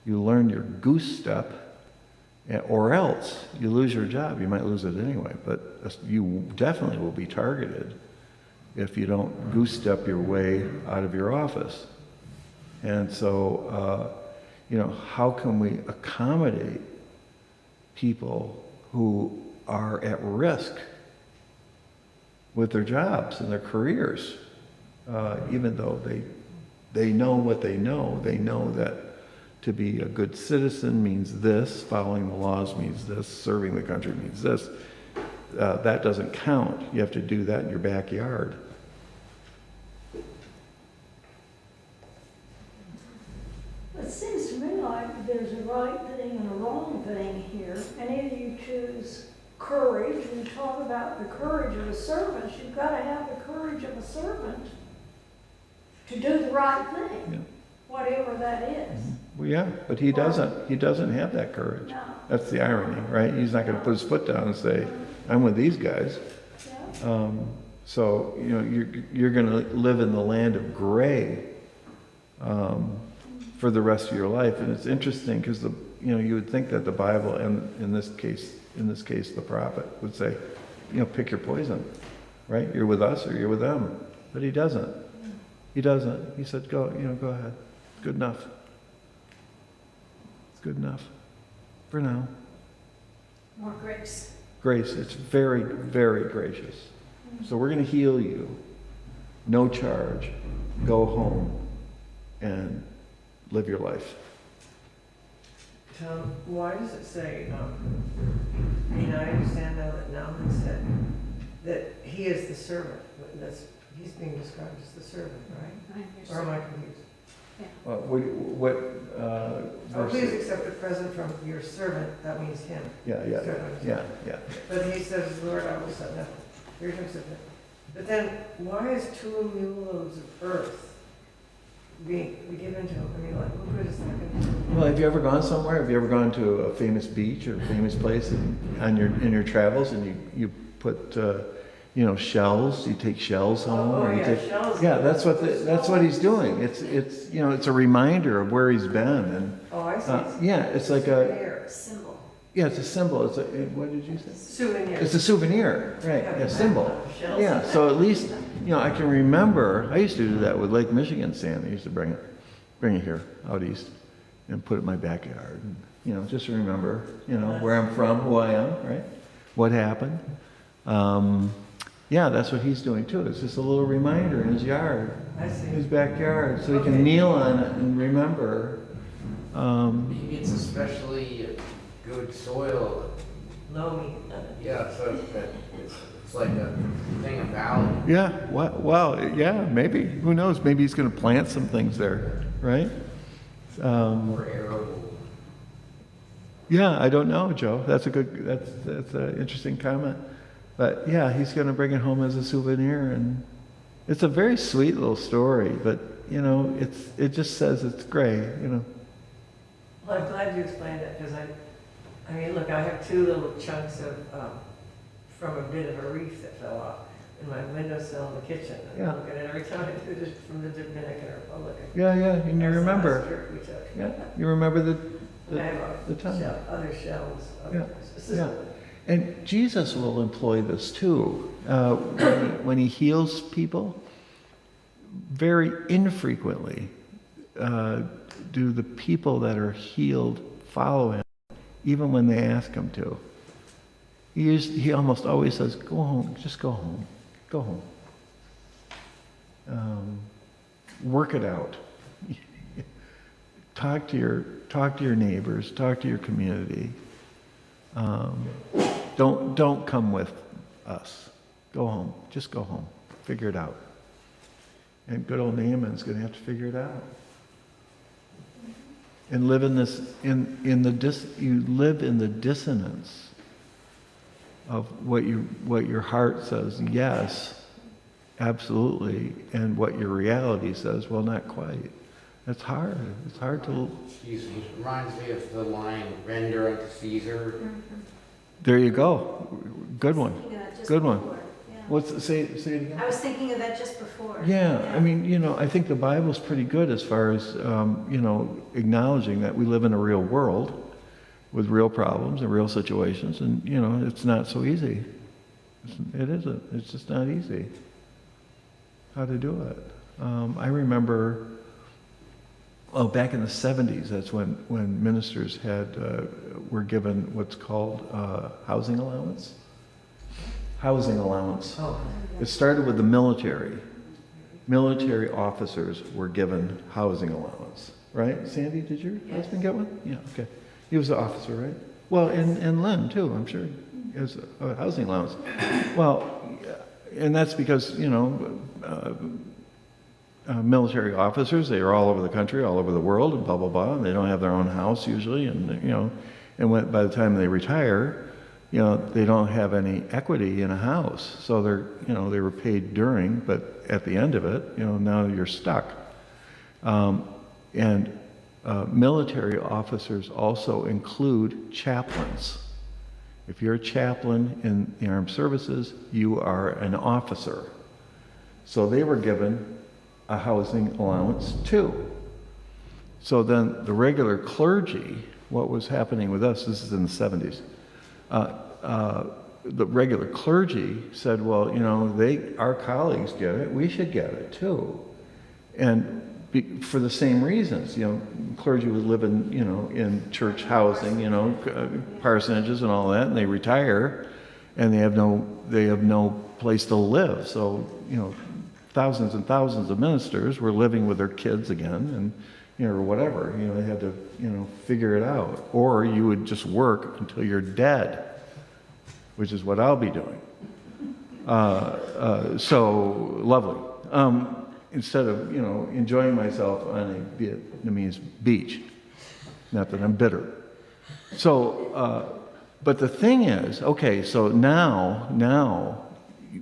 S2: You learn your goose step, or else you lose your job. You might lose it anyway, but you definitely will be targeted if you don't goose step your way out of your office. And so, how can we accommodate people who are at risk with their jobs and their careers, even though they know what they know that to be a good citizen means this, following the laws means this, serving the country means this. That doesn't count. You have to do that in your backyard.
S1: It seems to me like there's a right thing and a wrong thing here, and either you choose courage, and you talk about the courage of a servant, you've got to have the courage of a servant to do the right thing,
S2: Yeah.
S1: whatever that is.
S2: Well, yeah, but he doesn't. He doesn't have that courage.
S1: No.
S2: That's the irony, right? He's not going to put his foot down and say, "I'm with these guys."
S1: Yeah.
S2: So you're going to live in the land of gray for the rest of your life. And it's interesting because you would think that the Bible, and in this case the prophet would say, pick your poison, right? You're with us or you're with them. But he doesn't. He doesn't. He said, go ahead. It's good enough. It's good enough for now.
S7: More grace.
S2: Grace. It's very, very gracious. So we're going to heal you. No charge. Go home. and live your life.
S6: Tom, why does it say, I mean, I understand now that Naaman said that he is the servant, but he's being described as the servant, right? Or am I confused?
S2: What
S6: Oh,
S2: verse?
S6: please accept a present from your servant, that means him.
S2: Yeah.
S6: But he says, Lord, I will set nothing. Here comes it. But then, why is 2 mule loads of earth be given to him? I mean, like, what good is that going to do?
S2: Well, have you ever gone somewhere? Have you ever gone to a famous beach or a famous place in your travels, and you put shells? You take shells home.
S6: Oh,
S2: or you
S6: yeah,
S2: take,
S6: shells.
S2: yeah, that's what he's doing. It's it's a reminder of where he's been, and
S6: Oh, I see.
S2: yeah, it's like a
S7: Symbol.
S2: yeah, it's a symbol. It's a what did you say?
S6: Souvenir.
S2: It's a souvenir, right?
S6: Yeah,
S2: A symbol.
S6: shells.
S2: Yeah, so at least I can remember. I used to do that with Lake Michigan sand. I used to bring it here out east and put it in my backyard. And, just to remember, where I'm from, who I am, right? What happened. Yeah, that's what he's doing too. It's just a little reminder in his yard,
S6: I see.
S2: his backyard, so he
S6: Okay.
S2: can kneel on it and remember.
S5: Maybe it's especially good soil.
S6: Loamy.
S5: Yeah, so that it's like a thing of value.
S2: Yeah, well, yeah, maybe. Who knows? Maybe he's going to plant some things there, right?
S5: More arable.
S2: Yeah, I don't know, Joe. That's an interesting comment. But yeah, he's going to bring it home as a souvenir, and it's a very sweet little story. But it just says it's gray.
S6: Well, I'm glad you explained that, because I mean, look, I have 2 little chunks of, from a bit of a reef that fell off in my windowsill in the kitchen. And
S2: Yeah.
S6: I look at it every time I do this from the Dominican Republic.
S2: Yeah, and you
S6: That's the
S2: remember.
S6: last trip we took.
S2: Yeah, you remember the
S6: I have
S2: the time.
S6: other shells.
S2: Yeah, yeah. And Jesus will employ this too. When he heals people, very infrequently do the people that are healed follow him, even when they ask him to. He almost always says, "Go home, just go home, go home. Work it out. Talk to your neighbors, talk to your community. Don't come with us. Go home. Just go home. Figure it out." And good old Naaman's going to have to figure it out. And live in this you live in the dissonance of what your heart says, yes, absolutely, and what your reality says, well, not quite. It's hard. It's hard to.
S5: Excuse me. Reminds me of the line "Render unto Caesar."
S2: There you go. Good one. Good one.
S7: Yeah.
S2: Say it again.
S7: I was thinking of that just before.
S2: Yeah, I mean, I think the Bible's pretty good as far as, acknowledging that we live in a real world with real problems and real situations, and, it's not so easy. It isn't. It's just not easy how to do it. I remember, back in the 70s, that's when ministers were given what's called housing allowance. Housing allowance.
S6: Oh,
S2: It started with the military. Military officers were given housing allowance, right? Sandy, did your husband get one? Yeah, okay. He was an officer, right? Well, and Len too, I'm sure, has a housing allowance. Well, and that's because, military officers, they are all over the country, all over the world, and blah, blah, blah, and they don't have their own house usually, and, by the time they retire, they don't have any equity in a house. So they were paid during, but at the end of it, now you're stuck. And military officers also include chaplains. If you're a chaplain in the armed services, you are an officer. So they were given a housing allowance too. So then the regular clergy, what was happening with us, this is in the 70s, the regular clergy said, well, our colleagues get it, we should get it too. And for the same reasons, clergy would live in church housing, parsonages and all that, and they retire, and they have no place to live. So, thousands and thousands of ministers were living with their kids again, and or whatever. They had to figure it out, or you would just work until you're dead, which is what I'll be doing. So lovely. Instead of enjoying myself on a Vietnamese beach. Not that I'm bitter. So, but the thing is, okay, so now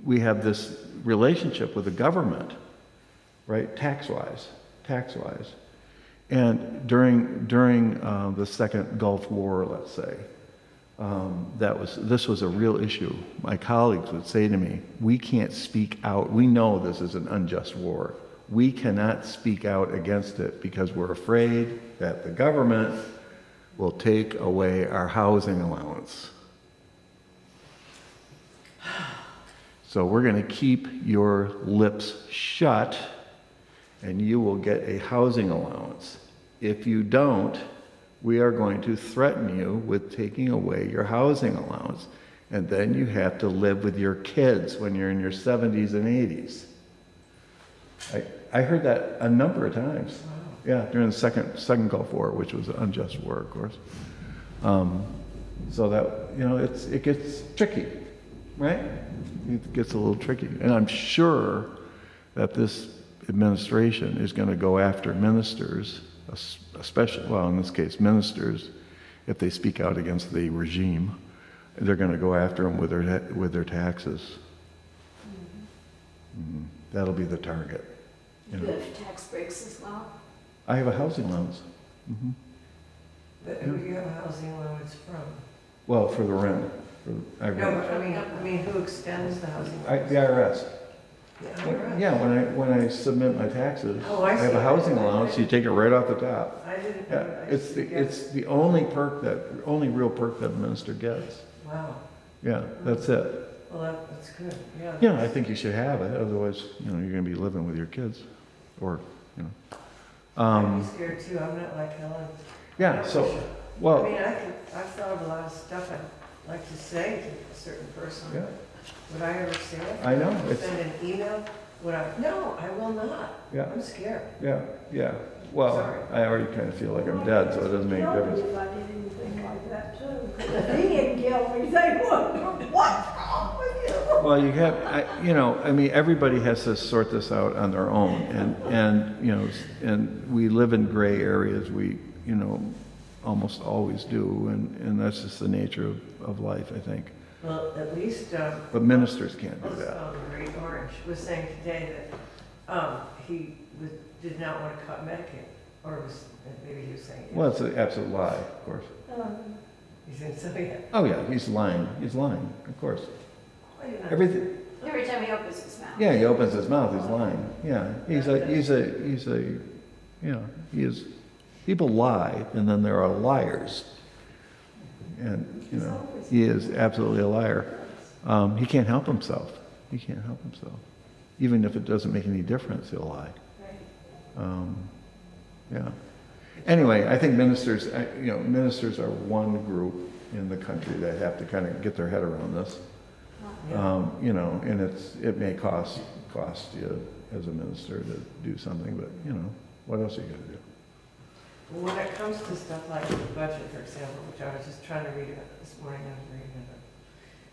S2: we have this relationship with the government, right? Tax-wise. And during the Second Gulf War, let's say, this was a real issue. My colleagues would say to me, we can't speak out. We know this is an unjust war. We cannot speak out against it because we're afraid that the government will take away our housing allowance. So we're going to keep your lips shut, and you will get a housing allowance. If you don't, we are going to threaten you with taking away your housing allowance, and then you have to live with your kids when you're in your 70s and 80s. I heard that a number of times.
S6: Wow.
S2: Yeah, during the second Gulf War, which was an unjust war, of course. So that it gets tricky, right? It gets a little tricky, and I'm sure that this administration is going to go after ministers, especially, well, in this case, ministers, if they speak out against the regime. They're going to go after them with their taxes. Mm-hmm. That'll be the target.
S7: You have tax breaks as well?
S2: I have a housing allowance. Mm-hmm.
S6: But who do you have a housing allowance from?
S2: Well, for the rent.
S6: No, but I mean, who extends the housing allowance?
S2: The IRS.
S6: The IRS?
S2: Yeah, when I submit my taxes,
S6: Oh, I
S2: I have
S6: see.
S2: a housing allowance. You take it right off the top.
S6: I didn't.
S2: Yeah, it's the only real perk that a minister gets.
S6: Wow.
S2: Yeah, that's it.
S6: Well, that's good. Yeah.
S2: Yeah, I think you should have it. Otherwise, you're going to be living with your kids, or
S6: I'd be scared too. I'm not like Helen.
S2: Yeah. So,
S6: I
S2: well,
S6: mean, I've thought of a lot of stuff I'd like to say to a certain person.
S2: yeah,
S6: Would I ever say it?
S2: I know.
S6: Send an email? No, I will not.
S2: Yeah.
S6: I'm scared.
S2: yeah. Well,
S6: Sorry.
S2: I already kind of feel like I'm dead, so it doesn't make a difference.
S1: If I did anything like that too. If he didn't kill me, they wouldn't. What's wrong with you?
S2: Well, you have, everybody has to sort this out on their own, and we live in gray areas. We, almost always do, and that's just the nature of life, I think.
S6: Well, at least,
S2: But ministers can't do that.
S6: Great Orange was saying today that he did not want to cut Medicaid, or maybe he was saying.
S2: Well, it's an absolute lie, of course.
S6: He said so, yeah.
S2: Oh yeah, he's lying. He's lying, of course.
S6: I did not-
S2: Everything.
S7: Every time he opens his mouth.
S2: Yeah, he opens his mouth. He's lying. Yeah, he is. People lie, and then there are liars. And he is absolutely a liar. He can't help himself. Even if it doesn't make any difference, he'll lie. Yeah. Anyway, I think ministers are one group in the country that have to kind of get their head around this. And it may cost you as a minister to do something, but what else are you going to do?
S6: Well, when it comes to stuff like the budget, for example, which I was just trying to read about this morning,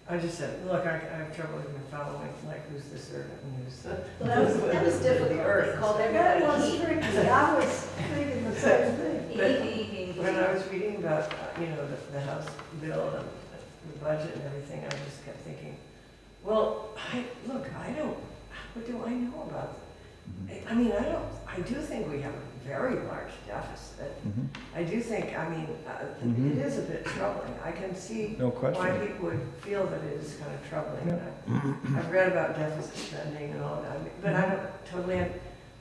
S6: I just said, look, I have trouble even following, like, who's the servant and who's the...
S7: Well, that was difficult. They called
S1: That was
S7: everybody
S1: tricky. I was thinking the same thing.
S6: When I was reading about, the House bill and the budget and everything, I just kept thinking, well, what do I know about it? I do think we have a very large deficit.
S2: Mm-hmm.
S6: I do think, it is a bit troubling. I can see
S2: No question.
S6: why people would feel that it is kind of troubling.
S2: Yeah.
S6: I've read about deficit spending and all that, but I don't totally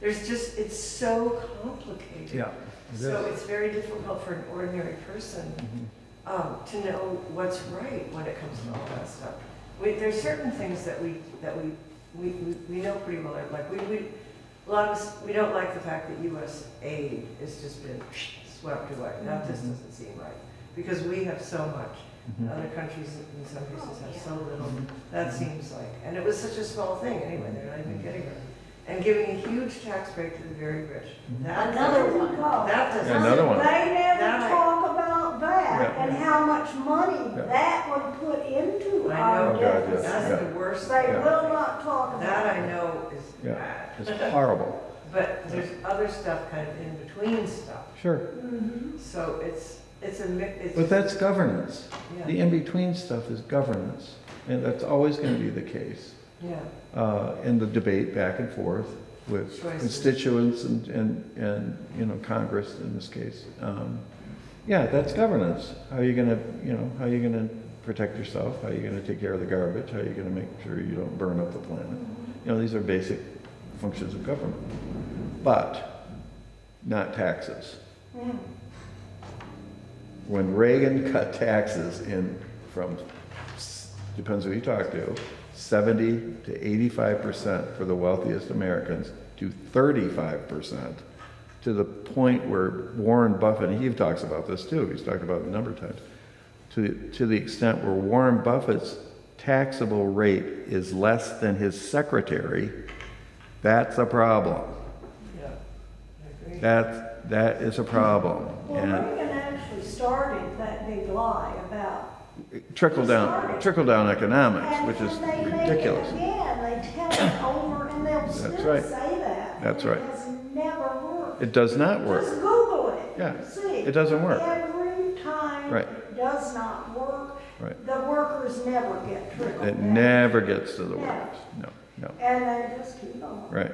S6: it's so complicated.
S2: Yeah.
S6: So it's very difficult for an ordinary person
S2: Mm-hmm.
S6: to know what's right when it comes to all that stuff. There's certain things that we know pretty well. Like a lot of us, we don't like the fact that U.S. aid has just been swept away. That just doesn't seem right because we have so much.
S2: Mm-hmm.
S6: Other countries, in some cases, have so little. That seems like, and it was such a small thing anyway. They're not even getting it. and giving a huge tax break to the very rich. That-
S7: Another one.
S6: That does
S2: Yeah, another one.
S1: They
S6: That
S1: never
S6: I-
S1: talk about that
S2: Yeah.
S1: and how much money
S2: Yeah.
S1: that would put into
S6: I
S1: our
S6: know.
S2: Oh, God, yes.
S1: deficit.
S6: That's the worst.
S1: They
S2: Yeah.
S1: will not talk about
S6: That I
S1: it.
S6: know is
S2: Yeah.
S6: bad.
S2: It's horrible.
S6: But there's other stuff kind of in between stuff.
S2: Sure.
S1: Mhm.
S6: So it's a mix. It's
S2: But that's governance. The
S6: yeah.
S2: in-between stuff is governance. And that's always going to be the case.
S6: Yeah.
S2: In the debate back and forth with
S6: Choices.
S2: constituents and you know, Congress in this case. Yeah, that's governance. How are you gonna, you know, how are you gonna protect yourself? How are you gonna take care of the garbage? How are you gonna make sure you don't burn up the planet? You know, these are basic functions of government. But not taxes.
S1: Mm.
S2: When Reagan cut taxes in from, depends who you talk to, 70 to 85% for the wealthiest Americans to 35%, to the point where Warren Buffett, and he talks about this too, he's talked about it a number of times, to the extent where Warren Buffett's taxable rate is less than his secretary, that's a problem.
S6: Yeah. I agree.
S2: That is a problem.
S1: Well,
S2: And
S1: Reagan actually started that big lie about.
S2: trickle down economics, which is
S1: And they
S2: ridiculous.
S1: make it again, they tell it over and they'll still
S2: right.
S1: say that.
S2: That's
S1: and
S2: right.
S1: It has never worked.
S2: It does not work.
S1: Just Google it.
S2: Yeah,
S1: See.
S2: it doesn't work.
S1: Every time
S2: Right.
S1: it does not work.
S2: Right.
S1: The workers never get trickled
S2: It
S1: down.
S2: never gets to the
S1: Yeah.
S2: workers. No.
S1: And they just keep on.
S2: Right.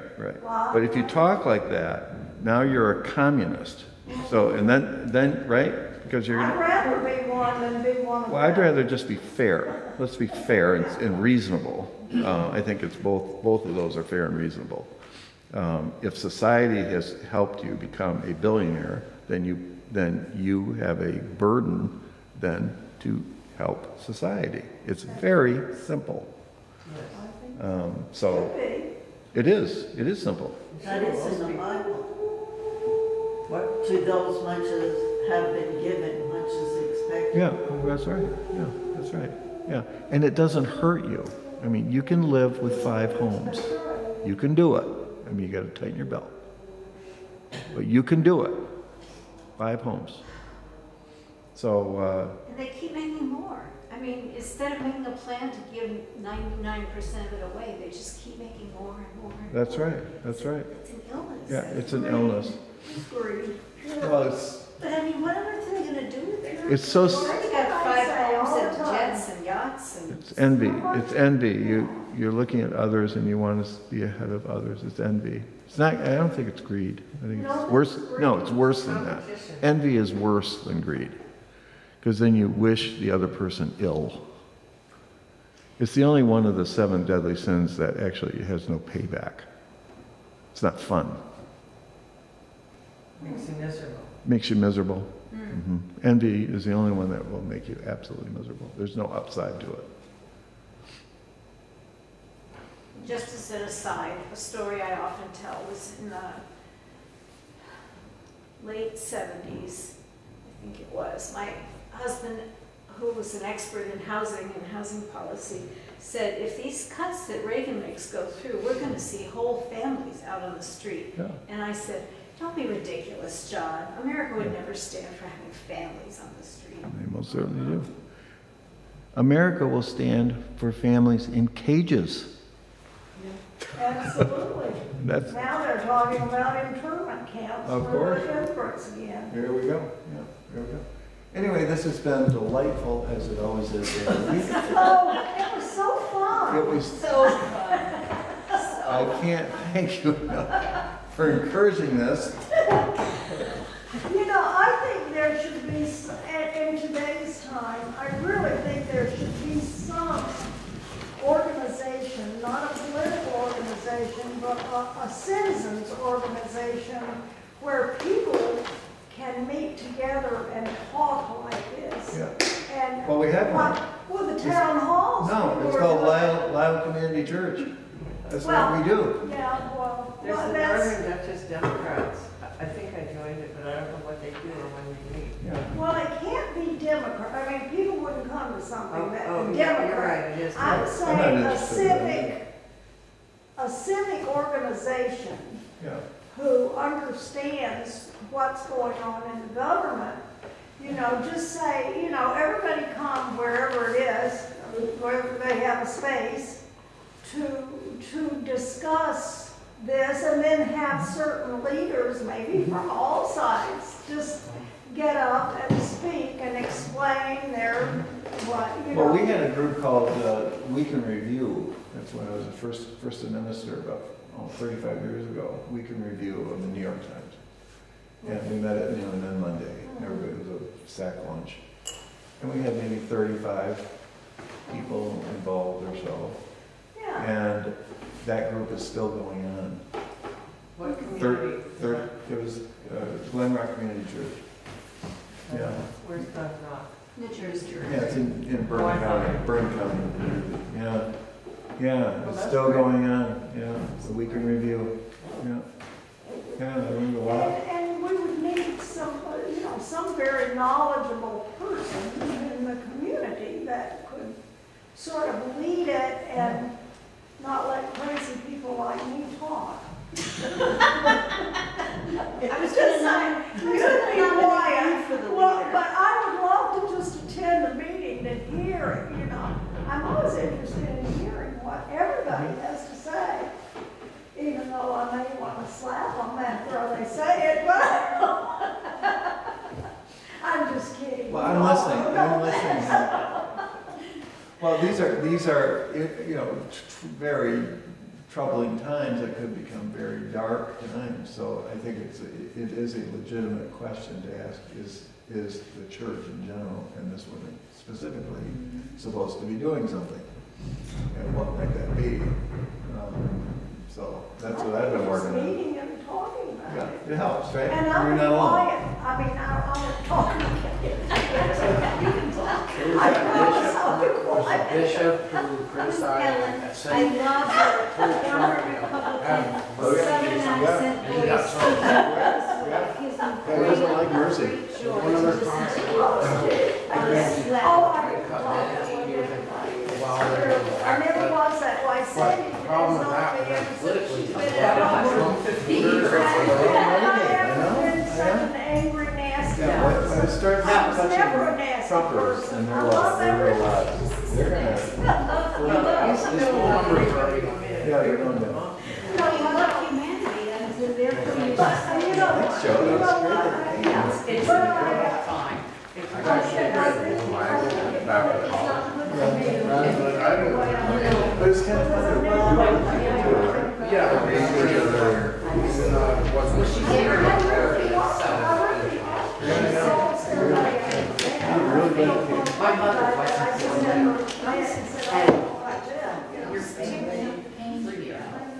S2: But if you talk like that, now you're a communist. So, and then, right? Because you're
S1: I'd
S2: gonna,
S1: rather be one than be one of
S2: well, I'd
S1: them.
S2: rather just be fair. Let's be fair and reasonable. I think it's both of those are fair and reasonable. If society has helped you become a billionaire, then you have a burden then to help society. It's very simple. So
S1: Could be.
S2: it is simple.
S4: That is in the Bible.
S6: What?
S4: To those much as have been given, much is expected.
S2: Yeah, that's right. Yeah, that's right. Yeah, and it doesn't hurt you. I mean, you can live with 5 homes. You can do it. I mean, you got to tighten your belt, but you can do it. 5 homes. So
S7: And they keep making more. I mean, instead of making a plan to give 99% of it away, they just keep making more and more. And
S2: that's
S7: more.
S2: right. That's right.
S7: It's an illness.
S2: Yeah, it's an illness.
S1: Greed.
S2: Well, it's
S7: But I mean, what on earth are they gonna do with it?
S2: it's so
S1: Well,
S7: They
S1: that's
S7: got
S1: what I
S7: 5
S1: say all
S7: homes
S1: the
S7: and
S1: time.
S7: jets and yachts and.
S2: it's envy. It's envy. You're looking at others and you want to be ahead of others. It's envy. It's not. I don't think it's greed. I think
S1: No,
S2: it's worse.
S1: it's
S2: No, it's worse than that.
S6: Competition.
S2: Envy is worse than greed, because then you wish the other person ill. It's the only one of the 7 deadly sins that actually has no payback. It's not fun.
S6: Makes you miserable.
S2: Makes you miserable. Envy is the only one that will make you absolutely miserable. There's no upside to it.
S7: Just as an aside, a story I often tell was in the late 70s, I think it was. My husband, who was an expert in housing and housing policy, said if these cuts that Reagan makes go through, we're going to see whole families out on the street.
S2: Yeah.
S7: And I said, don't be ridiculous, John. America would never stand for having families on the street.
S2: They most certainly do. America will stand for families in cages.
S1: Absolutely.
S2: That's,
S1: Now they're talking about internment camps.
S2: Of
S1: for
S2: course.
S1: the immigrants again.
S2: there we go. Yeah, there we go. Anyway, this has been delightful, as it always is every week.
S1: Oh, it was so fun.
S2: It was
S7: So fun.
S2: I can't thank you enough for encouraging this.
S1: You know, I think there should be, in today's time, I really think there should be some organization, not a political organization, but a citizens organization where people can meet together and talk like this.
S2: Yeah.
S1: And
S2: Well, we have one.
S1: Well, the town halls.
S2: No,
S1: people
S2: it's
S1: are
S2: called
S1: doing-
S2: Lyall Community Church. That's
S1: Well,
S2: what we do.
S1: Yeah, well,
S6: There's the
S1: that's,
S6: Northern Duchess Democrats. I think I joined it, but I don't know what they do or when we meet.
S2: Yeah.
S1: well, it can't be Democrat. I mean, people wouldn't come to something that
S6: Oh,
S1: the
S6: yeah, you're
S1: Democrat.
S6: right, it is.
S1: I'm
S2: not
S1: saying
S2: interested in that.
S1: a civic organization
S2: Yeah.
S1: who understands what's going on in the government, just say, everybody come wherever it is, wherever they have a space, to discuss this, and then have certain leaders, maybe from all sides, just get up and speak and explain their,
S2: Well, we had a group called We Can Review. That's when I was the first minister about 35 years ago. We Can Review of the New York Times. And we met at noon on Monday. Everybody was a sack lunch. And we had maybe 35 people involved or so.
S1: Yeah.
S2: And that group is still going on.
S6: What community?
S2: It was Glen Rock Community Church. Yeah.
S6: Where's Glen Rock?
S3: New Jersey.
S2: Yeah, it's in Bourbon County. Bourbon County. Yeah. Yeah,
S6: Well,
S2: it's
S6: that's
S2: still
S6: great.
S2: going on. Yeah, so we can review. Yeah. Yeah, I learned a lot.
S1: And we would need some very knowledgeable person in the community that could sort of lead it and not let crazy people like me talk.
S3: I was gonna say,
S1: Well, but I would love to just attend the meeting and hear it, I'm always interested in hearing what everybody has to say, even though I may want to slap them after they say it, but I'm just kidding.
S2: Well, I'm listening. Well, these are very troubling times that could become very dark times. So I think it is a legitimate question to ask, is the church in general, and this woman specifically, supposed to be doing something? And what might that be? So that's what I've been working on.
S1: Meeting and talking about
S2: Yeah,
S1: it.
S2: it helps, right?
S1: And
S2: You're
S1: I'm
S2: not alone.
S1: quiet. I mean, I'm talking. You can talk.
S5: There was
S1: I
S5: that
S1: promise I'll be
S5: bishop, there was a
S1: quiet.
S5: bishop who criticized,
S7: I
S5: said,
S7: love the former Republican, seven-accent
S5: and he got
S7: voice.
S5: some,
S7: Gives them
S2: Yeah, he doesn't like mercy.
S7: great joy
S5: one of
S7: to
S5: their
S7: listen
S5: concerts,
S7: to. I just
S1: Oh,
S7: laugh.
S1: I
S5: they
S1: can
S5: cut
S1: talk.
S5: minutes, he was in, while they were in the
S1: I never
S5: back,
S1: was that way.
S5: but
S1: Sandy
S5: the problem with that was that politically, a lot of Trump voters are for the
S1: I've
S2: I know,
S1: never been
S2: I
S1: such
S2: know.
S1: an angry, nasty
S2: Yeah, when I
S1: person.
S2: started
S1: I was never a
S2: touching
S1: nasty
S2: Trumpers,
S1: person.
S2: and
S1: I
S2: they're
S1: love
S2: like, they're
S1: everyone.
S2: like, they're gonna,
S5: His phone number is already on there.
S2: yeah, they're going down.
S1: No,
S7: You
S1: I
S7: love
S1: don't.
S7: humanity, that is in there for you.
S1: But, you know what?
S2: Thanks, Joe.
S1: You know
S2: That was
S1: what?
S2: great.
S1: Yeah. But I-
S3: time.
S5: I got shit written in my back of the collar. But I don't,
S2: But it's kind of fun to do.
S5: yeah,